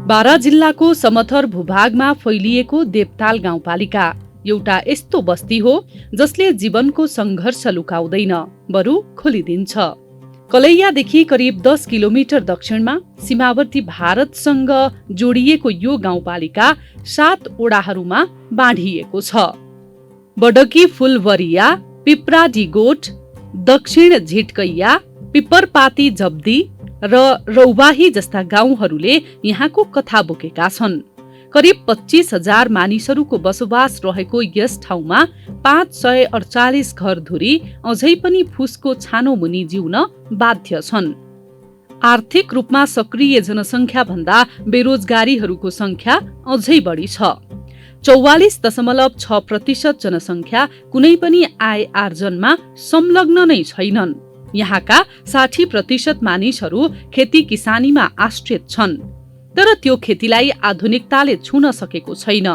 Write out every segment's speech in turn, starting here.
बारा जिल्लाको समथर भूभागमा फैलिएको देवताल गाउँपालिका एउटा यस्तो बस्ती हो जसले जीवनको सङ्घर्ष लुकाउँदैन, बरु खोलिदिन्छ। कलैयादेखि करिब 10 किलोमिटर दक्षिणमा सीमावर्ती भारतसँग जोडिएको यो गाउँपालिका 7 ओडाहरूमा बाँडिएको छ। बडकी फुलवरिया, पिप्राडी गोठ, दक्षिण झिटकैया, पिपरपाती जब्दी र रौबाही जस्ता गाउँहरूले यहाँको कथा बोकेका छन्। करिब 25,000 मानिसहरूको बसोबास रहेको यस ठाउँमा 548 घरधुरी अझै पनि फुसको छानो मुनि जिउन बाध्य छन्। आर्थिक रूपमा सक्रिय जनसङ्ख्या भन्दा बेरोजगारीहरूको संख्या अझै बढी छ। 44.6% जनसङ्ख्या कुनै पनि आय आर्जनमा संलग्न नै छैनन्। यहाँका 60% मानिसहरू खेती किसानीमा आश्रित छन्, तर त्यो खेतीलाई आधुनिकताले छुन सकेको छैन।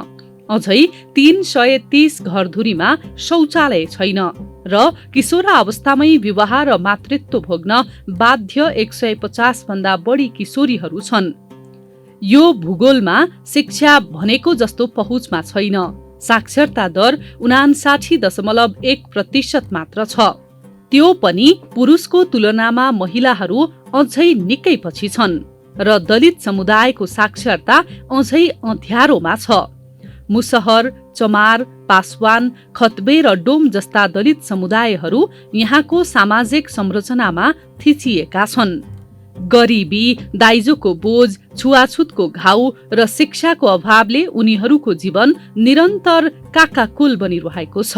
अझै 330 घरधुरीमा शौचालय छैन र किशोरावस्थामै विवाह र मातृत्व भोग्न बाध्य 150 भन्दा बढी किशोरीहरू छन्। यो भूगोलमा शिक्षा भनेको जस्तो पहुँचमा छैन। साक्षरता दर 59.1% मात्र छ। त्यो पनि पुरुषको तुलनामा महिलाहरू अझै निकै पछि छन् र दलित समुदायको साक्षरता अझै अँध्यारोमा छ। मुसहर, चमार, पासवान, खतबे र डोम जस्ता दलित समुदायहरू यहाँको सामाजिक संरचनामा थिचिएका छन्। गरिबी, दाइजोको बोझ, छुवाछुतको घाउ र शिक्षाको अभावले उनीहरूको जीवन निरन्तर काकाकुल बनिरहेको छ।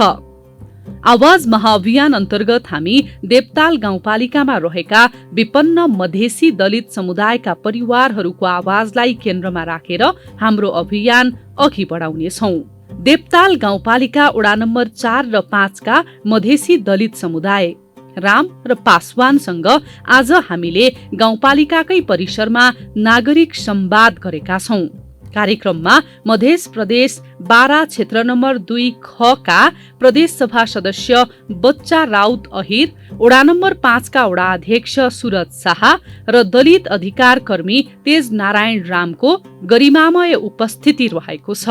आवाज महाअभियान अन्तर्गत हामी देवताल गाउँपालिकामा रहेका विपन्न मधेसी दलित समुदायका परिवारहरूको आवाजलाई केन्द्रमा राखेर हाम्रो अभियान अघि बढाउनेछौँ। देवताल गाउँपालिका वडा नम्बर 4 र 5 का मधेसी दलित समुदाय राम र पासवानसँग आज हामीले गाउँपालिकाकै परिसरमा नागरिक संवाद गरेका छौँ। कार्यक्रममा मध्य प्रदेश बारा क्षेत्र नम्बर 2 ख का प्रदेश सभा सदस्य बच्चा राउत अहिर, वडा नम्बर 5 का वडा अध्यक्ष सुरज शाह र दलित अधिकार कर्मी तेज नारायण रामको गरिमामय उपस्थिति रहेको छ।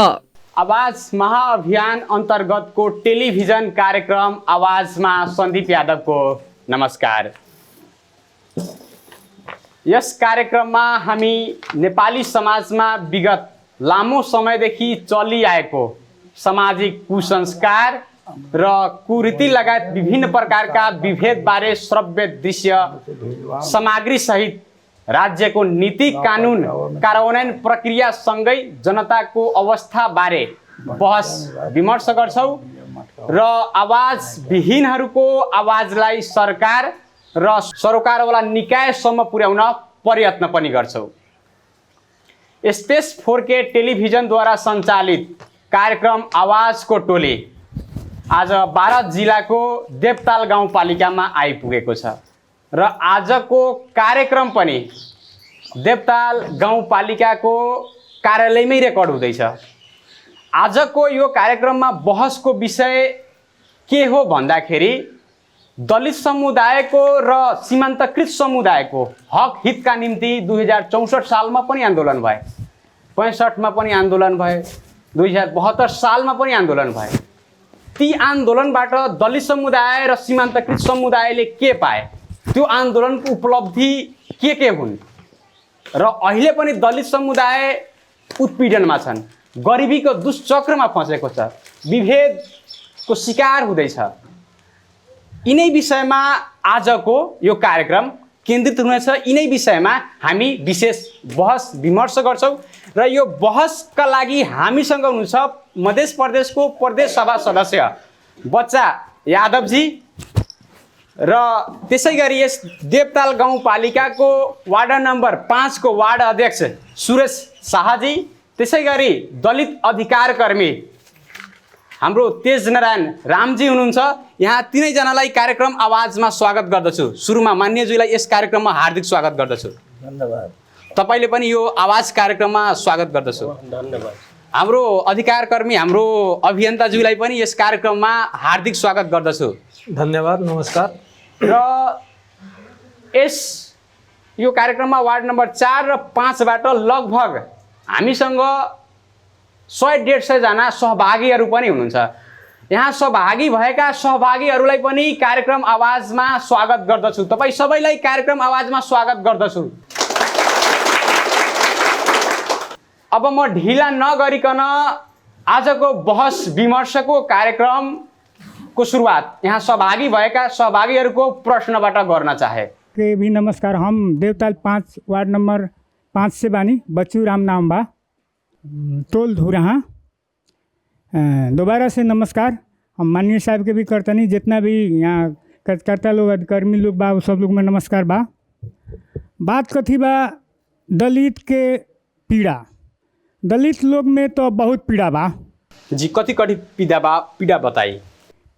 आवाज महाअभियान अन्तर्गतको टेलिभिजन कार्यक्रम आवाजमा सन्दीप यादवको नमस्कार। यस कार्यक्रममा हामी नेपाली समाजमा विगत लामो समयदेखि चलिआएको सामाजिक कुसंस्कार र कुरीति लगायत विभिन्न प्रकारका विभेदबारे श्रव्य दृश्य सामग्री सहित राज्यको नीति कानुन कार्यान्वयन प्रक्रियासँगै जनताको अवस्थाबारे बहस विमर्श गर्छौँ र आवाज विहीनहरूको आवाजलाई सरकार र सरोकारवाला निकायसम्म पुर्याउन प्रयत्न पनि गर्छौँ। स्पेस 4K टेलिभिजनद्वारा सञ्चालित कार्यक्रम आवाजको टोली आज बारा जिल्लाको देवताल गाउँपालिकामा आइपुगेको छ र आजको कार्यक्रम पनि देवताल गाउँपालिकाको कार्यालयमै रेकर्ड हुँदैछ। आजको यो कार्यक्रममा बहसको विषय के हो भन्दाखेरि दलित समुदायको र सीमान्तकृत समुदायको हक हितका निम्ति 2064 सालमा पनि आन्दोलन भए, 65 मा पनि आन्दोलन भए, 2072 सालमा पनि आन्दोलन भए। ती आन्दोलनबाट दलित समुदाय र सीमान्तकृत समुदायले के पाए, त्यो आन्दोलनको उपलब्धि के हुन् र अहिले पनि दलित समुदाय उत्पीडनमा छन्, गरिबीको दुष्चक्रमा फँसेको छ, विभेदको शिकार हुँदैछ। यिनै विषयमा आजको यो कार्यक्रम केन्द्रित हुनेछ। यिनै विषयमा हामी विशेष बहस विमर्श गर्छौँ र यो बहसका लागि हामीसँग हुनुहुन्छ मध्य प्रदेशको प्रदेश सभा सदस्य बच्चा यादवजी र त्यसै गरी यस देवताल गाउँपालिकाको वार्ड नम्बर 5 को वार्ड अध्यक्ष सुरेश शाहजी, त्यसै गरी दलित अधिकार कर्मी हाम्रो तेज नारायण रामजी हुनुहुन्छ। यहाँ तीनैजनालाई कार्यक्रम आवाजमा स्वागत गर्दछु। सुरुमा मान्यज्यूलाई यस कार्यक्रममा हार्दिक स्वागत गर्दछु। धन्यवाद। तपाईले पनि यो आवाज कार्यक्रममा स्वागत गर्दछु। धन्यवाद। हाम्रो अधिकार कर्मी हाम्रो अभियन्ताज्यूलाई पनि यस कार्यक्रममा हार्दिक स्वागत गर्दछु। धन्यवाद, नमस्कार। र यस यो कार्यक्रममा वार्ड नम्बर 4 र 5 बाट लगभग हामीसँग 100-150 जना सहभागीहरू पनि हुनुहुन्छ। यहाँ सहभागी भएका सहभागीहरूलाई पनि कार्यक्रम आवाजमा स्वागत गर्दछु। तपाईँ सबैलाई कार्यक्रम आवाजमा स्वागत गर्दछु। अब म ढिला नगरिकन आजको बहस विमर्शको कार्यक्रमको सुरुवात यहाँ सहभागी भएका सहभागीहरूको प्रश्नबाट गर्न चाहे। के भी नमस्कार। हम देवताल 5 वार्ड नंबर 5 से बानी, बच्चू राम नाम बा, टोल धुरहा। दोबारा से नमस्कार। हम माननीय साहब के भी करतनी, जितना भी यहाँ कर्ता लोग अधिकर्मी लोग बा सब लोग में नमस्कार बा। बात कथी बा, दलित के पीड़ा। दलित लोग में तो बहुत पीड़ा बा जी। कथी कथी पीड़ा बताई।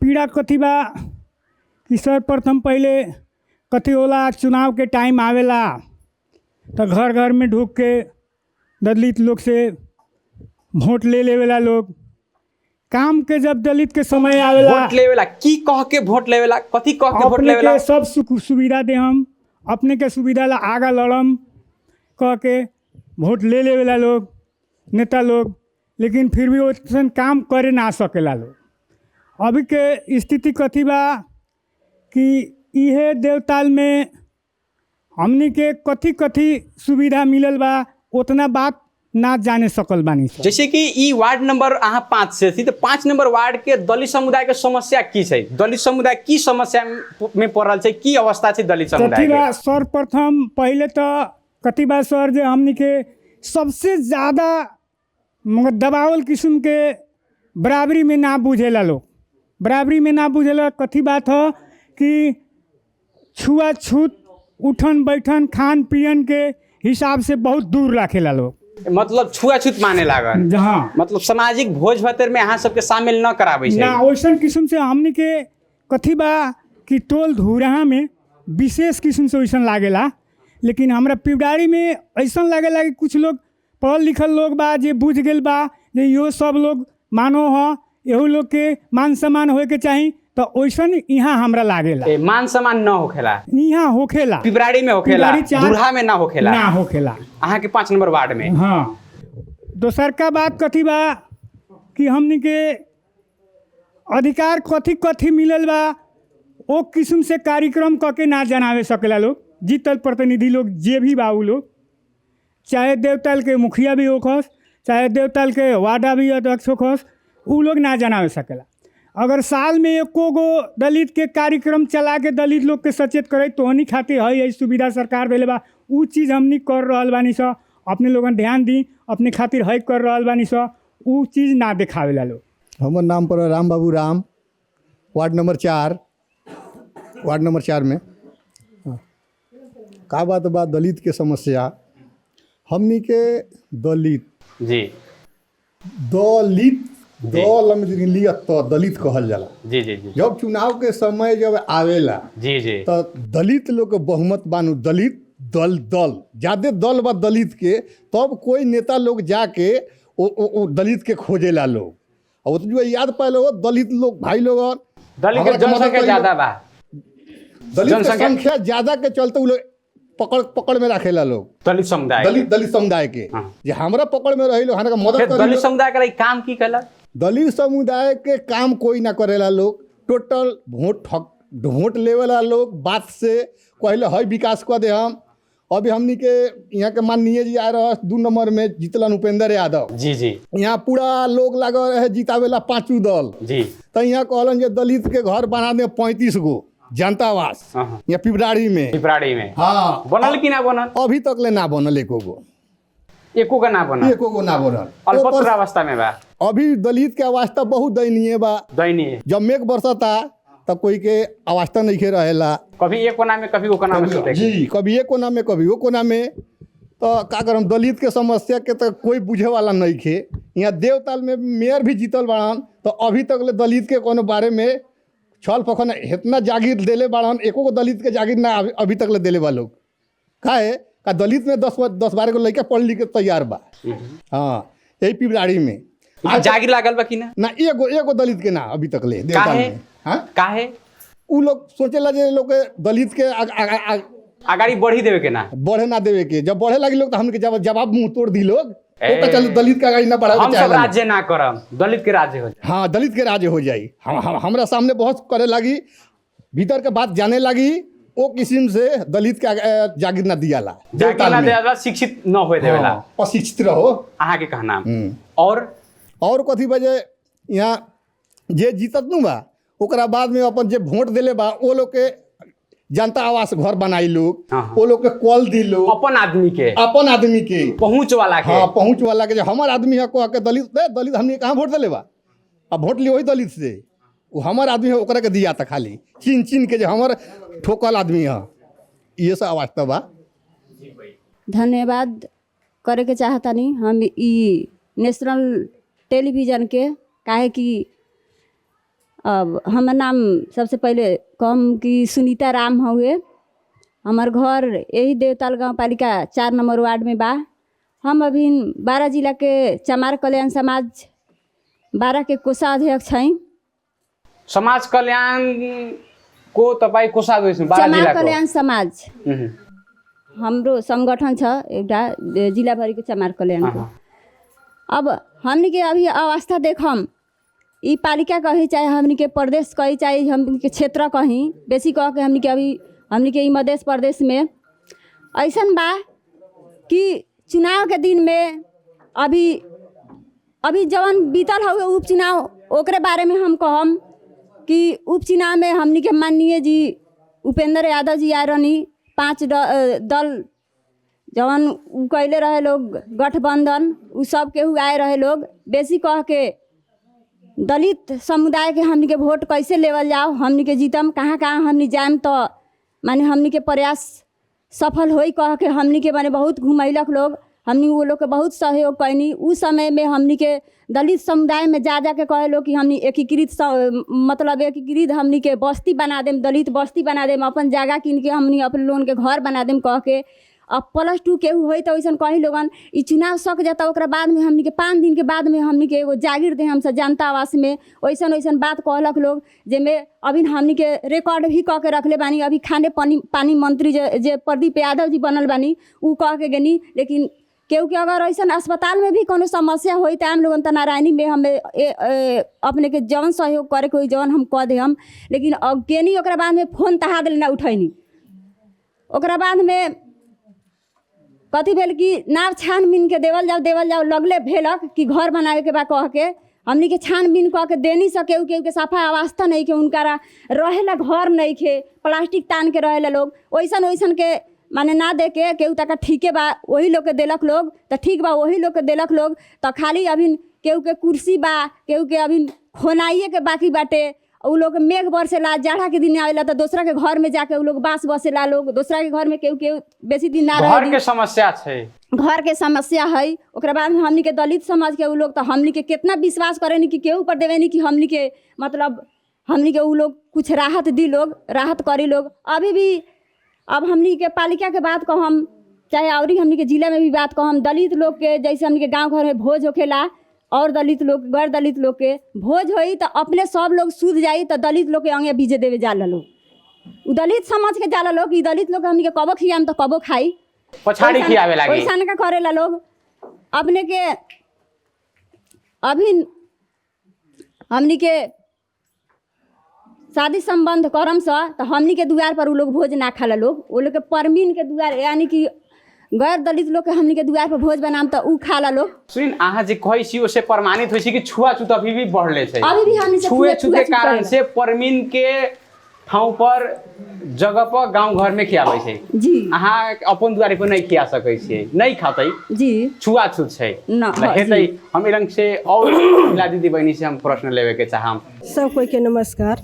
पीड़ा कथी बा कि सर्वप्रथम पहले कथी होला, चुनाव के टाइम आवेला तो घर घर में ढुक के दलित लोग से वोट ले लेवेला लोग। काम के जब दलित के समय आवेला, वोट लेवेला की कह के वोट लेवेला, कथी कह के वोट अपने लेवेला। के सब सुविधा दे, हम अपने के सुविधा ला आगा लड़म कह के वोट ले लेवेला लोग, नेता लोग। लेकिन फिर भी वैसन काम करे ना सकेला लोग। अभी के स्थिति कथी बा कि इहे देवताल में हमनी के कथी कथी सुविधा मिलल बा उतना बात ना जाने सकल बानी। जैसे कि ई वार्ड नंबर अहाँ 5 से थी, तो 5 नंबर वार्ड के दलित समुदाय के समस्या की छै? दलित समुदाय की समस्या में पड़ल छै, की अवस्था छै दलित समुदाय के? सर्वप्रथम पहले तो कथी बा सर, जे हमनी के सबसे ज़्यादा मगर दबावल किस्म के बराबरी में ना बुझेला लोग। बराबरी में ना बुझेला कथी बात हो कि छुआछूत, उठन बैठन, खान पियन के हिसाब से बहुत दूर रखेला लोग। मतलब छुआछूत माने लागल। हाँ, मतलब सामाजिक भोज भतेर में अहाँ सबके शामिल न कराबै छै ना। वैसन किस्म से हमनी के कथी बा कि टोल धुरहा में विशेष किस्म से वैसन लागेला। लेकिन हमरा पिपडारी में ऐसा लागेला कि कुछ लोग पढ़ल लिखल लोग बा जे बुझ गेल बा जे यो सब लोग मानो हो, एहू लोग के मान सम्मान होए के चाही। तो वैसन यहाँ हमरा लागेला मान सम्मान न होखेला। यहाँ होखेला, पिपराड़ी में होखेला, धुरहा में ना होखेला। ना होखेला अहाँ के 5 नंबर वार्ड में। हाँ। दोसर का बात कथी बा कि हमनी के अधिकार कथी कथी मिलल बा ओ किस्म से कार्यक्रम करके ना जनावे सकेला लोग। जीतल प्रतिनिधि लोग जे भी बा उ लोग, चाहे देवताल के मुखिया भी होखस, चाहे देवताल के वार्डा भी अध्यक्ष होखस, उ लोग ना जनावे सकेला। अगर साल में एको गो दलित के कार्यक्रम चला के दलित लोग के सचेत करे तो हनी खातिर है यही सुविधा सरकार देले बा, उ चीज़ हमनी कर रहल बानी स। अपने लोगन ध्यान दी, अपने खातिर है कर रहल बानी स, उ चीज़ ना देखावेला लोग। हमर नाम पर राम बाबू राम, वार्ड नंबर 4 में। का बात बा दलित के समस्या। हमनी के दलित जी दल में लियत तो दलित कहल जाला। जी जी जी। जब चुनाव के समय जब आवेला जी जी, तो दलित लोग के बहुमत बानू, दलित दल ज्यादा दल बा दलित के, तब कोई नेता लोग जाके ओ दलित के खोजेला लोग। और जो याद पाए हो दलित लोग भाई लोग, दलित के जनसंख्या ज्यादा बा, दलित के संख्या ज्यादा के चलते उ लोग पकड़ में रखेला लोग। दलित समुदाय दलित समुदाय के जे हमरा पकड़ में रही लोग, हमरा मदद करे। दलित समुदाय के काम की कला? दलित समुदाय के काम कोई ना करेला लोग। टोटल वोट लेवेला लोग, बात से कहले है विकास कर दे हम। अभी हमनी के यहाँ के माननीय जी आ रहा 2 नंबर में जीतलन उपेंद्र यादव जी जी। यहाँ पूरा लोग लागल रहे जितावेला 5 दल जी। तो यहाँ कहलन जे दलित के घर बना दे 35 गो जनतावास यहाँ पिपराड़ी में। हाँ, बनल कि ना बनल? अभी तक ले ना बनल एको गो ना बनल। अल्पत्र अवस्था में बा। अभी दलित के अवस्था बहुत दयनीय बा। जब मेघ बरसता तब कोई के अवस्था नहीं रहेला। कभी एक कोना में, कभी वो कोना में सुते जी, कभी एक कोना में, कभी वो कोना में। तो का करम, दलित के समस्या के तो कोई बुझे वाला नहीं खे। यहाँ देवताल में मेयर भी जीतल बाड़न, तो अभी तक ले दलित के कोनो बारे में छल फखन इतना जागीर देले बाड़न, एको दलित के जागीर ना अभी तक ले देले बा लोग। काहे का दलित में 10-12 गो लड़का पढ़ लिख के तैयार बा। हाँ, यही पिपराड़ी में जागीर लागल बा कि ना? एगो दलित के ना अभी तक ले देवताल में। हाँ, काहे? उ लोग सोचेला जे लोग के दलित के आगाड़ी बढ़ी देवे के ना, बढ़े ना देवे के। जब बढ़े लगी लोग तो हमके जवाब मुंह तोड़ दी लोग। ओका चल दलित के आगे ना बढ़ावे हम सब चाहेला ना। राज्य ना करम, दलित के राज्य हो जाए। हाँ, दलित के राज्य हो जाई। हमरा सामने बहस करे लगी, भीतर के बात जाने लगी, ओ किस्म से दलित के जागीर ना दियाला, जाके ना देला, शिक्षित न होए देवेला। हाँ, अशिक्षित रहो। अहाँ के कहना और कथी बजे यहाँ जे जीतत नु बा, ओकरा बाद में अपन जे वोट देले बा ओ लोग के जनता आवास घर बनाई लोग, हाँ। ओ लोग के कॉल दी लोग, अपन आदमी के पहुंच वाला के। हाँ, पहुंच वाला के, जो हमार आदमी है को के दलित हमने कहाँ वोट दिले बा, अब वोट लियो वही दलित से, वो हमार आदमी है ओकरा के दिया था खाली चीन चीन के, जो हमार ठोकल आदमी है, ये सब वास्तव बा। धन्यवाद करे के चाहतानी हम ई नेशनल टेलीविज़न के, काहे कि अब हमर नाम सबसे पहले कम कि सुनीता राम हुए। हमार घर यही देवताल गाँव पालिका 4 नंबर वार्ड में बा। हम अभी 12 जिला के चमार कल्याण समाज 12 के कोषाध्यक्ष हैं। समाज कल्याण को तपाईँ कोषाध्यक्ष 12 चमार जिल्लाको? कल्याण समाज हाम्रो संगठन छ एउटा जिल्लाभरि के चमार कल्याण को। अब हमनी के अभी अवस्था देखम, ई पालिका कही चाहे हमनी के प्रदेश कही चाहे हमनी के क्षेत्र कहीं, बेसी कह के हमनी के अभी हमनी के ई मध्य प्रदेश में ऐसन बा कि चुनाव के दिन में अभी जवन बीतल हुए उपचुनाव, ओकरे बारे में हम कहम कि उपचुनाव में हमनी के माननीय जी उपेंद्र यादव जी आए रहनी, 5 दल जवन उ कैले रहे लोग गठबंधन, उ सब केहू आए रहे लोग। बेसी कह के दलित समुदाय के हमनी के वोट कैसे लेवल जाओ, हमनी के जीतम, कहाँ कहाँ हमनी जाम तो माने हमनी के प्रयास सफल होई कह के हमनी के माने बहुत घुमैलक लोग, हमनी वो लोग के बहुत सहयोग कैनी। उस समय में हमनी के दलित समुदाय में जा के कहे लोग कि हमनी एकीकृत मतलब एकीकृत हमनी के बस्ती बना देम, दलित बस्ती बना देम, अपन जगह किन के हमनी अपने लोगन के घर बना देम कह के। अब +2 केहू होई तो वैसन कही लोगन ई चुनाव सक जाता, ओकरा बाद में हमनी के 5 दिन के बाद में हमनी के एगो जागीर दे हमसे जनता आवास में, वैसन बात कहलक लोग, जेमें अभी हमनी के रिकॉर्ड भी कह के रखले बानी। अभी खाने पानी मंत्री जे प्रदीप यादव जी बनल बानी, उ कह के गनी। लेकिन केहू के अगर ऐसा अस्पताल में भी कोनो समस्या होई तो आम लोगन तो नारायणी में हमें अपने के जवन सहयोग करे कोई जवन हम कह दे हम, लेकिन अब केनी ओकरा बाद में फोन तहा दिल ना उठैनी। ओकरा बाद में कथी भेल कि नाव छानबीन के देवल जाओ लगले भेलक कि घर बनावे के बा कह के, हमनी के छानबीन कह के देनी सके, केहू के सफा अवस्था नहीं के, उनका रहेला घर नहीं के, प्लास्टिक तान के रहेला लोग, वैसन के माने ना दे के केहू तक ठीके बा वही लोग के देलक लोग, तो ठीक बा वही लोग के देलक लोग। तो खाली अभी केहू के कुर्सी बा, केहू के अभी खोनाइए के बाकी बाटे। उ लोग मेघ बरसेला, जाड़ा के दिन आवेला तो दूसरा के घर में जाके उ लोग बास बसेला लोग, दूसरा के घर में केहू बेसी दिन ना रहे। घर के समस्या छै, घर के समस्या है। ओकरा बाद में हमनी के दलित समाज के उ लोग तो हमनी के कितना विश्वास करेनी कि केहू पर देवेनी कि हमनी के मतलब हमनी के उ लोग कुछ राहत दी लोग, राहत करी लोग। अभी भी अब हमनी के पालिका के बात को हम चाहे और हमनी के जिला में भी बात को हम, दलित लोग के जैसे हमनी के गाँव घर में भोज होखेला और दलित लोग गैर दलित लोग के भोज होई तो अपने सब लोग सूद जाई तो दलित लोग के अंगे बीजे देवे जाला लोग, उ दलित समझ के जाला लोग कि दलित लोग हमनी के कबो खियाम तो कबो खाई, पछाड़ी खियावे लागी, वैसन का करेला लोग। अपने के अभी हमनी के शादी संबंध करम सा तो हमनी के द्वार पर उ लोग भोज ना खाला लोग, वो लोग के परमीन के द्वार यानी कि गैर दलित लोग के हमनी के द्वार पर भोज बनाम तो उ खाला लोग। सुन अहाँ जे कहै छी ओसे प्रमाणित होइ छै कि छुआछूत अभी भी बढ़ले छै, अभी भी हमनी से छुआछूत के कारण से परमीन के ठाउँ पर जगह पर गांव घर में खियाबै छै जी। अहाँ अपन द्वारे पर नहीं खिया सकै छियै, नहीं खातै जी, छुआछूत छै ना हेतै। हम रंग से और महिला दीदी बहनी से हम प्रश्न लेवे के चाहम। सब कोई के नमस्कार।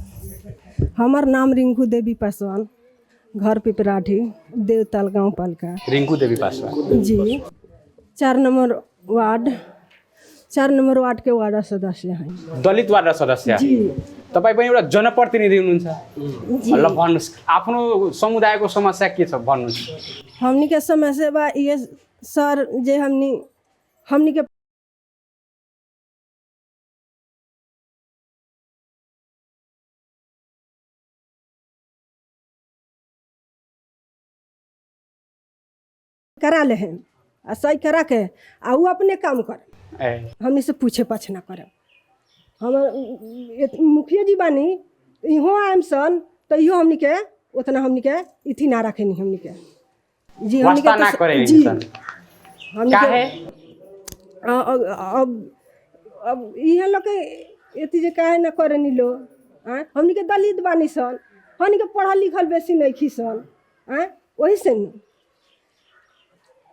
हमार नाम रिंकू देवी पासवान, घर पिपराठी, देवताल गाँव पालिका। रिंकू देवी पासवान जी, 4 नंबर वार्ड के वार्ड सदस्य हैं। दलित वार्ड सदस्य जी। तपाईँ पनि एउटा जनप्रतिनिधि हुनुहुन्छ, ल भन्नुहोस् आफ्नो समुदायको समस्या के छ भन्नुहोस्। हमनी के समस्या बा ये सर जे हमनी के करा ले हैं, आ सही करा के आ उ अपने काम करे, ए, हमनी से पूछे पाछ ना करे। हम मुखिया जी बानी इहो आम सन तो इहो हमनी के उतना हमनी के इथी ना रखेनी हमनी के जी हमनी वास्ता ना के करे जी इंसान हमनी का के है अब इहे लोग के एती जे काहे ना करे नी लो हमनी के दलित बानी सन, हमनी के पढ़ल लिखल बेसी नहीं खी सन वही से नी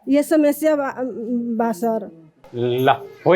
ये समस्या बा सर। ल हो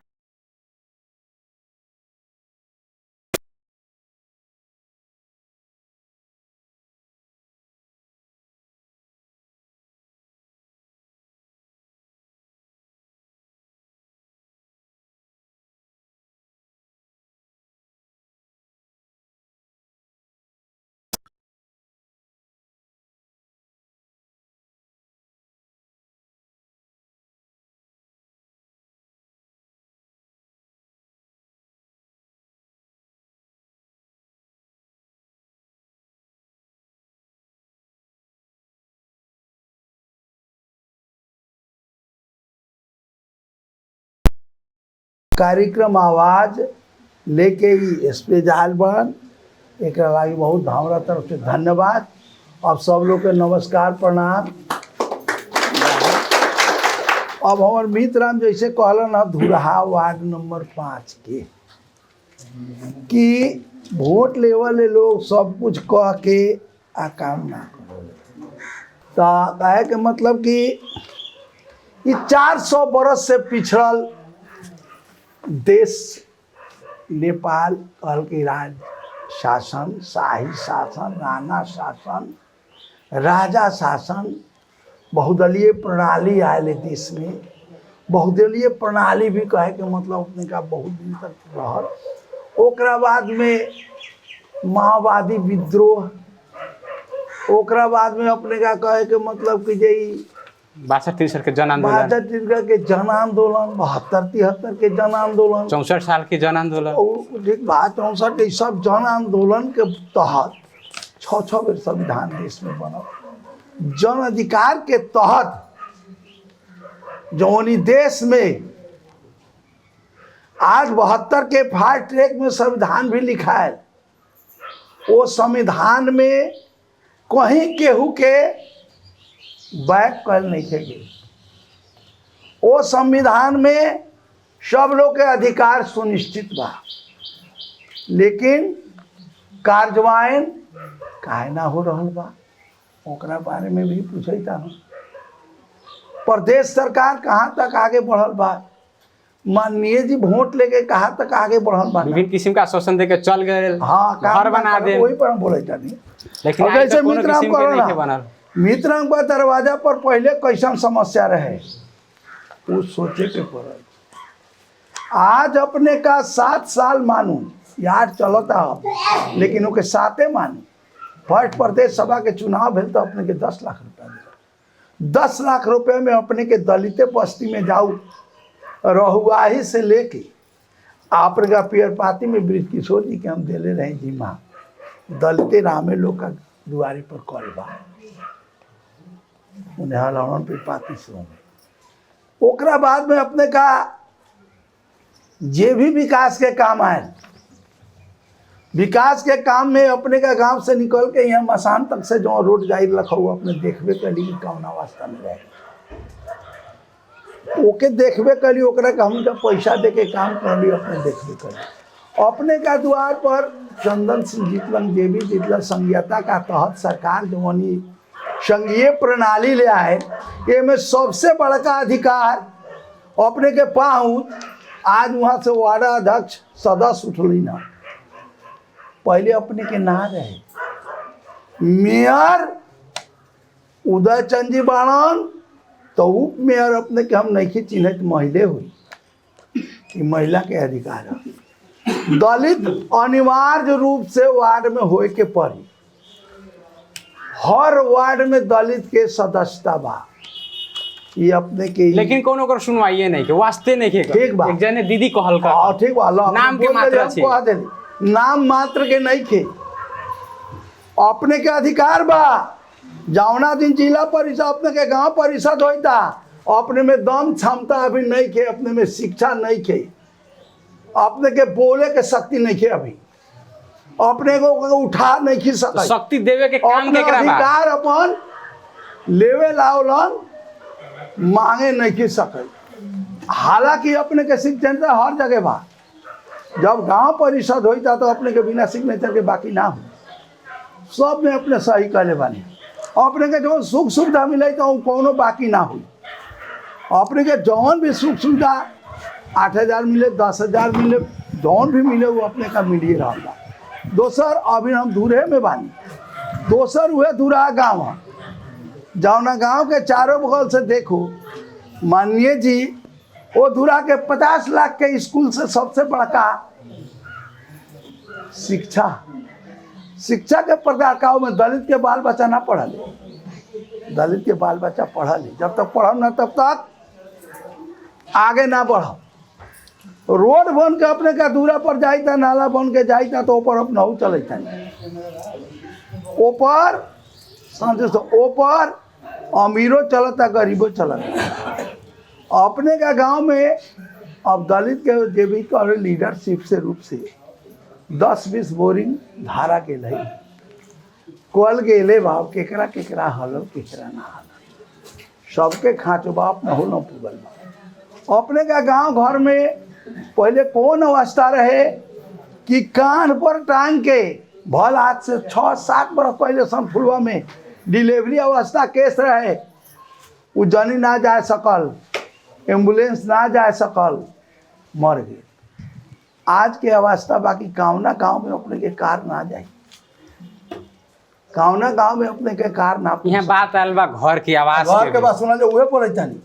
कार्यक्रम आवाज लेके ही स्पेजाल बन एक लागी बहुत हमारा तरफ से धन्यवाद। अब सब लोग के नमस्कार प्रणाम। अब हमार मित्र राम जैसे कहलन है धुरहा वार्ड नंबर 5 के कि वोट लेवल लोग सब कुछ कह के आ काम ना करे, तो कहे के मतलब कि ये 400 बरस से पिछड़ल देश नेपाल कहल के राज शासन, शाही शासन, राणा शासन, राजा शासन, बहुदलीय प्रणाली आए देश में। बहुदलीय प्रणाली भी कहे के मतलब अपने का बहुत दिन तक रहल। ओकरा बाद में माओवादी विद्रोह, ओकरा बाद में अपने का कहे के मतलब कि जे 62-63 के जन आंदोलन, 62 के जन आंदोलन, 72-73 के जन आंदोलन, 64 साल के जन आंदोलन, ठीक बात 64 के सब जन आंदोलन के तहत 6 बेर संविधान देश में बनल। जन अधिकार के तहत जौनी देश में आज 72 के फास्ट ट्रैक में संविधान भी लिखा है, वो संविधान में कहीं केहू के बैक कर नहीं थे। वो संविधान में सब लोग के अधिकार सुनिश्चित बा, लेकिन कार्यान्वयन काहे ना हो रहल बा, ओकरा बारे में भी पूछता हूँ। प्रदेश सरकार कहाँ तक आगे बढ़ल बा, माननीय जी वोट लेके कहाँ तक आगे बढ़ल बा, विभिन्न किस्म का आश्वासन देके चल गए, हाँ घर बना दे, वही पर हम बोले नहीं। लेकिन अब आज जैसे तक कोनो मित्र किस्म के करो नहीं ना, बनल। मित्र का दरवाजा पर पहले कैसन समस्या रहे वो सोचे के पड़ल। आज अपने का 7 साल मानू यार चलता हो, लेकिन ओके 7 मानू। फर्स्ट प्रदेश सभा के चुनाव भेल तो अपने के 10 लाख रुपया दिया। 10 लाख रुपये में अपने के दलित बस्ती में जाऊ, रहुआही से लेके आप का पियर पाती में ब्रिज किशोर जी के हम दिले रहे जी माँ दलित रामे लोग का दुआरे पर कॉल बा, उन्हें हलावन पे पाती से होंगे। ओकरा बाद में अपने का जे भी विकास के काम आए, विकास के काम में अपने का गांव से निकल के यहाँ मसान तक से जो रोड जाई रखा हुआ अपने देखबे कली कि कौना वास्ता में रहे, ओके देखबे कली, ओकरा का हम पैसा दे के काम कर ली, अपने देखबे कली। अपने का द्वार पर चंदन सिंह जीतलन, जेबी जीतलन, संघीयता का तहत सरकार जो संघीय प्रणाली ले आए, ये में सबसे बड़का अधिकार अपने के पाऊँ आज वहाँ से वार्ड अध्यक्ष सदस्य उठली ना, पहले अपने के ना रहे। मेयर उदय चंद जी बाणन तो उप मेयर अपने के हम नहीं चिन्हित महिले हुई कि महिला के अधिकार है। दलित अनिवार्य रूप से वार्ड में होए के पड़ी, हर वार्ड में दलित के सदस्यता बा, ये अपने के लेकिन कोनो कर सुनवाइए नहीं के वास्ते नहीं के ठीक बा। एक जने दीदी कहल का ठीक बा, नाम के मात्र छे, कह देली नाम मात्र के नहीं खे, अपने के अधिकार बा। जौना दिन जिला परिषद अपने के गांव परिषद होता, अपने में दम क्षमता अभी नहीं खे, अपने में शिक्षा नहीं खे, अपने के बोले के शक्ति नहीं खे, अभी अपने को उठा नहीं खी सकते। शक्ति देवे के काम अपना केकरा बा? अधिकार अपन लेवे लावलन मांगे नहीं खी सके। हालांकि अपने के सिग्नेचर हर जगह बा, जब गांव परिषद होता तो अपने के बिना सिग्नेचर के बाकी ना हो, सब में अपने सही करे बानी। अपने के जो सुख सुविधा मिले तो कोनो बाकी ना हुई। अपने के जौन भी सुख सुविधा 8,000 मिले 10,000 मिले जौन भी मिले वो अपने का मिलिए रहा। दोसर अभी हम दूरे में बानी, दोसर हुए दूरा गाँव, जौना गांव के चारों बगल से देखो, माननीय जी वो दूरा के 50 लाख के स्कूल से सबसे बड़का शिक्षा के प्रकार में दलित के बाल बच्चा ना पढ़ल, दलित के बाल बच्चा पढ़ल, जब तक पढ़ब ना तब तक आगे ना बढ़ब। रोड बन के अपने का दूरा पर जाता, नाला बन के जाता तो ऊपर अपना हो चलता, ऊपर समझे तो ऊपर अमीरों चलता गरीबों चलता। अपने का गांव में अब दलित के जे भी करे लीडरशिप से रूप से 10-20 बोरिंग धारा के लई कल गेले भाव केकरा केकरा हल केकरा ना हल, सबके खाँचो बाप न हो न पुगल बा। अपने का गांव घर में पहले कौन अवस्था रहे कि कान पर टांग के भल आज से 6-7 बरस पहले सनफुलवा में डिलीवरी अवस्था केस रहे, वो जनी ना जा सकल, एम्बुलेंस ना जा सकल, मर गए। आज के अवस्था बाकी गाँवना गाँव में अपने के कार ना जाए, गाँवना गाँव में अपने के कार ना। यहाँ बात आयल बा घर की आवाज घर के बात सुना जो उहे पड़े जानी,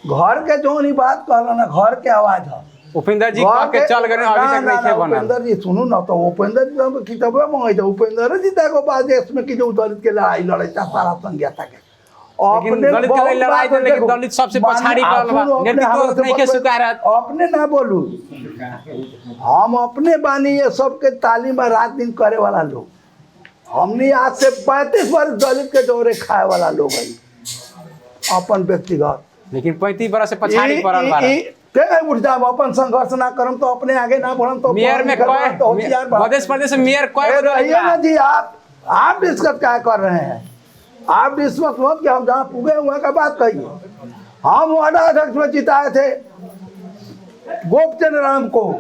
घर के जो नहीं बात कहला ना, घर के आवाज है। उपेंद्र जी कह के चल गए, अभी तक नहीं थे बनल। उपेंद्र जी सुनू ना, तो उपेंद्र जी तो किताबे मंगाई था, उपेंद्र जी तक बाद देश में कि जो दलित के लड़ाई लड़ता सारा संज्ञाता के लेकिन दलित के लड़ाई तो, लेकिन दलित सबसे पछाड़ी पड़ल बा, नेतृत्व नहीं के स्वीकारत। अपने ना बोलू, हम अपने बानी ये सबके तालीम रात दिन करे वाला लोग, हमने आज से 35 वर्ष दलित के दौरे खाए वाला लोग है अपन व्यक्तिगत। लेकिन 35 बरस से पछाड़ी पड़ल बा। उठ जाब, अपन संघर्ष ना करम तो अपने आगे ना बढ़म तो मेयर में मध्य प्रदेश में मेयर ना जी। आप डिस्कस क्या कर रहे हैं? आप डिस्कस मत कि हम जहाँ पुगे हुए का बात कहिए। हम वार्ड अध्यक्ष में जिताए थे गोपचंद राम को,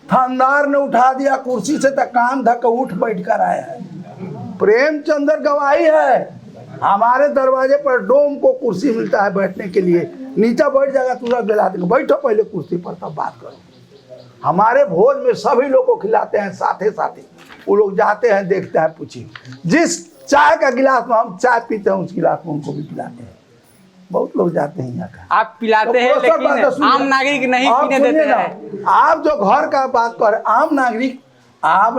थानेदार ने उठा दिया कुर्सी से, तक कान धक उठ बैठ कर आए हैं। प्रेमचंद्र गवाही है, हमारे दरवाजे पर डोम को कुर्सी मिलता है बैठने के लिए, नीचे बैठ जाएगा तुरंत दिला देंगे, बैठो पहले कुर्सी पर तब बात करो। हमारे भोज में सभी लोग को खिलाते हैं, साथे साथे वो लोग जाते हैं, देखते हैं, पूछिए जिस चाय का गिलास में हम चाय पीते हैं उस गिलास में उनको भी पिलाते हैं। बहुत लोग जाते हैं यहाँ का। आप पिलाते हैं लेकिन आम नागरिक नहीं पीने देते हैं। आप जो घर का बात कर, आम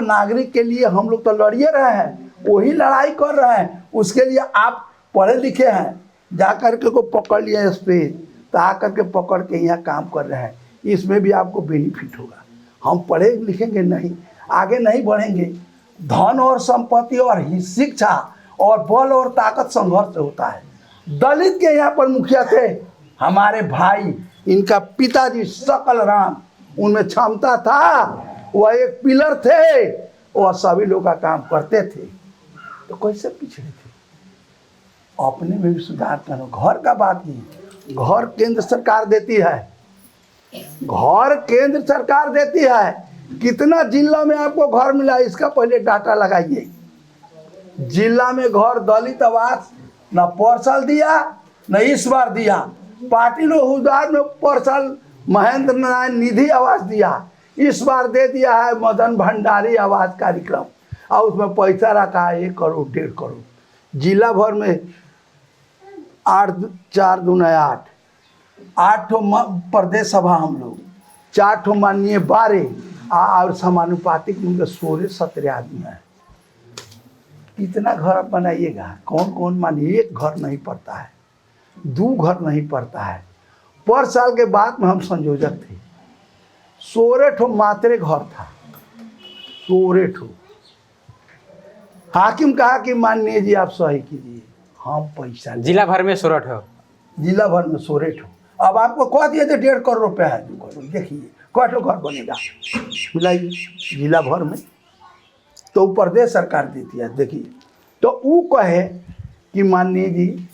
नागरिक के लिए हम लोग तो लड़िए रहे हैं, वही लड़ाई कर रहे हैं। उसके लिए आप पढ़े लिखे हैं, जा करके को पकड़ लिया इस पे, तो आ करके पकड़ के यहाँ काम कर रहे हैं, इसमें भी आपको बेनिफिट होगा। हम पढ़े लिखेंगे नहीं, आगे नहीं बढ़ेंगे। धन और संपत्ति और शिक्षा और बल और ताकत संघर्ष होता है। दलित के यहाँ पर मुखिया थे हमारे भाई, इनका पिताजी सकल राम, उनमें क्षमता था, वह एक पिलर थे, वह सभी लोग का काम करते थे, तो कैसे पिछड़े थे? अपने में भी सुधार करो। घर का बात नहीं, घर केंद्र सरकार देती है, घर केंद्र सरकार देती है। कितना जिला में आपको घर मिला इसका पहले डाटा लगाइए। जिला में घर दलित आवास न पर साल दिया न इस बार दिया। पार्टी ने हुदार में पर साल महेंद्र नारायण निधि आवास दिया, इस बार दे दिया है मदन भंडारी आवास कार्यक्रम, और उसमें पैसा रखा है 1 करोड़ 1.5 करोड़। जिला भर में 8-4 दूना 8 प्रदेश सभा हम लोग, 4 माननीय 12 और समानुपातिक उनके 16-17 आदमी है। कितना घर बनाइएगा? कौन कौन मानिए, एक घर नहीं पड़ता है, 2 घर नहीं पड़ता है। पर साल के बाद में हम संयोजक थे, 16 मात्रे घर था, 16। हाकिम कहा कि माननीय जी आप सही कीजिए, हम पैसा जिला भर में 16 जिला भर में 16 ठो। अब आपको कह दिया तो 1.5 करोड़ रुपया है, देखिए कै ठो घर बनेगा मिलाइए जिला भर में, तो प्रदेश सरकार देती है। देखिए तो वो कहे कि माननीय जी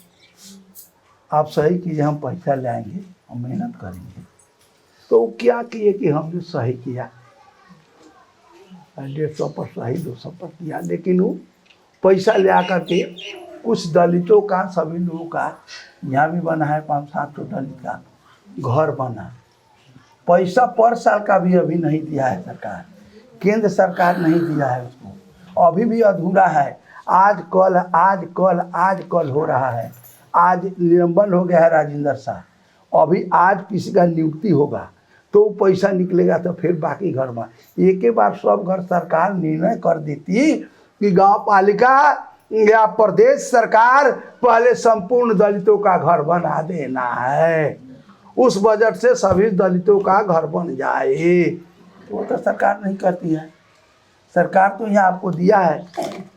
आप सही कीजिए, हम पैसा लाएंगे, हम मेहनत करेंगे, तो वो क्या किए कि हमने सही किया, 150 पर सही, 200 पर किया, लेकिन वो पैसा ले आकर के कुछ दलितों का, सभी लोगों का, यहाँ भी बना है 5-7 तो दलित का घर बना, पैसा पर साल का भी अभी नहीं दिया है सरकार, केंद्र सरकार नहीं दिया है उसको, अभी भी अधूरा है। आज कल आज कल आज कल हो रहा है। आज निलंबन हो गया है राजेंद्र शाह, अभी आज किसी का नियुक्ति होगा तो पैसा निकलेगा, तो फिर बाकी घर में एक ही बार सब घर सरकार निर्णय कर देती कि गांव पालिका या प्रदेश सरकार पहले संपूर्ण दलितों का घर बना देना है, उस बजट से सभी दलितों का घर बन जाए। वो तो सरकार नहीं करती है। सरकार तो यहाँ आपको दिया है,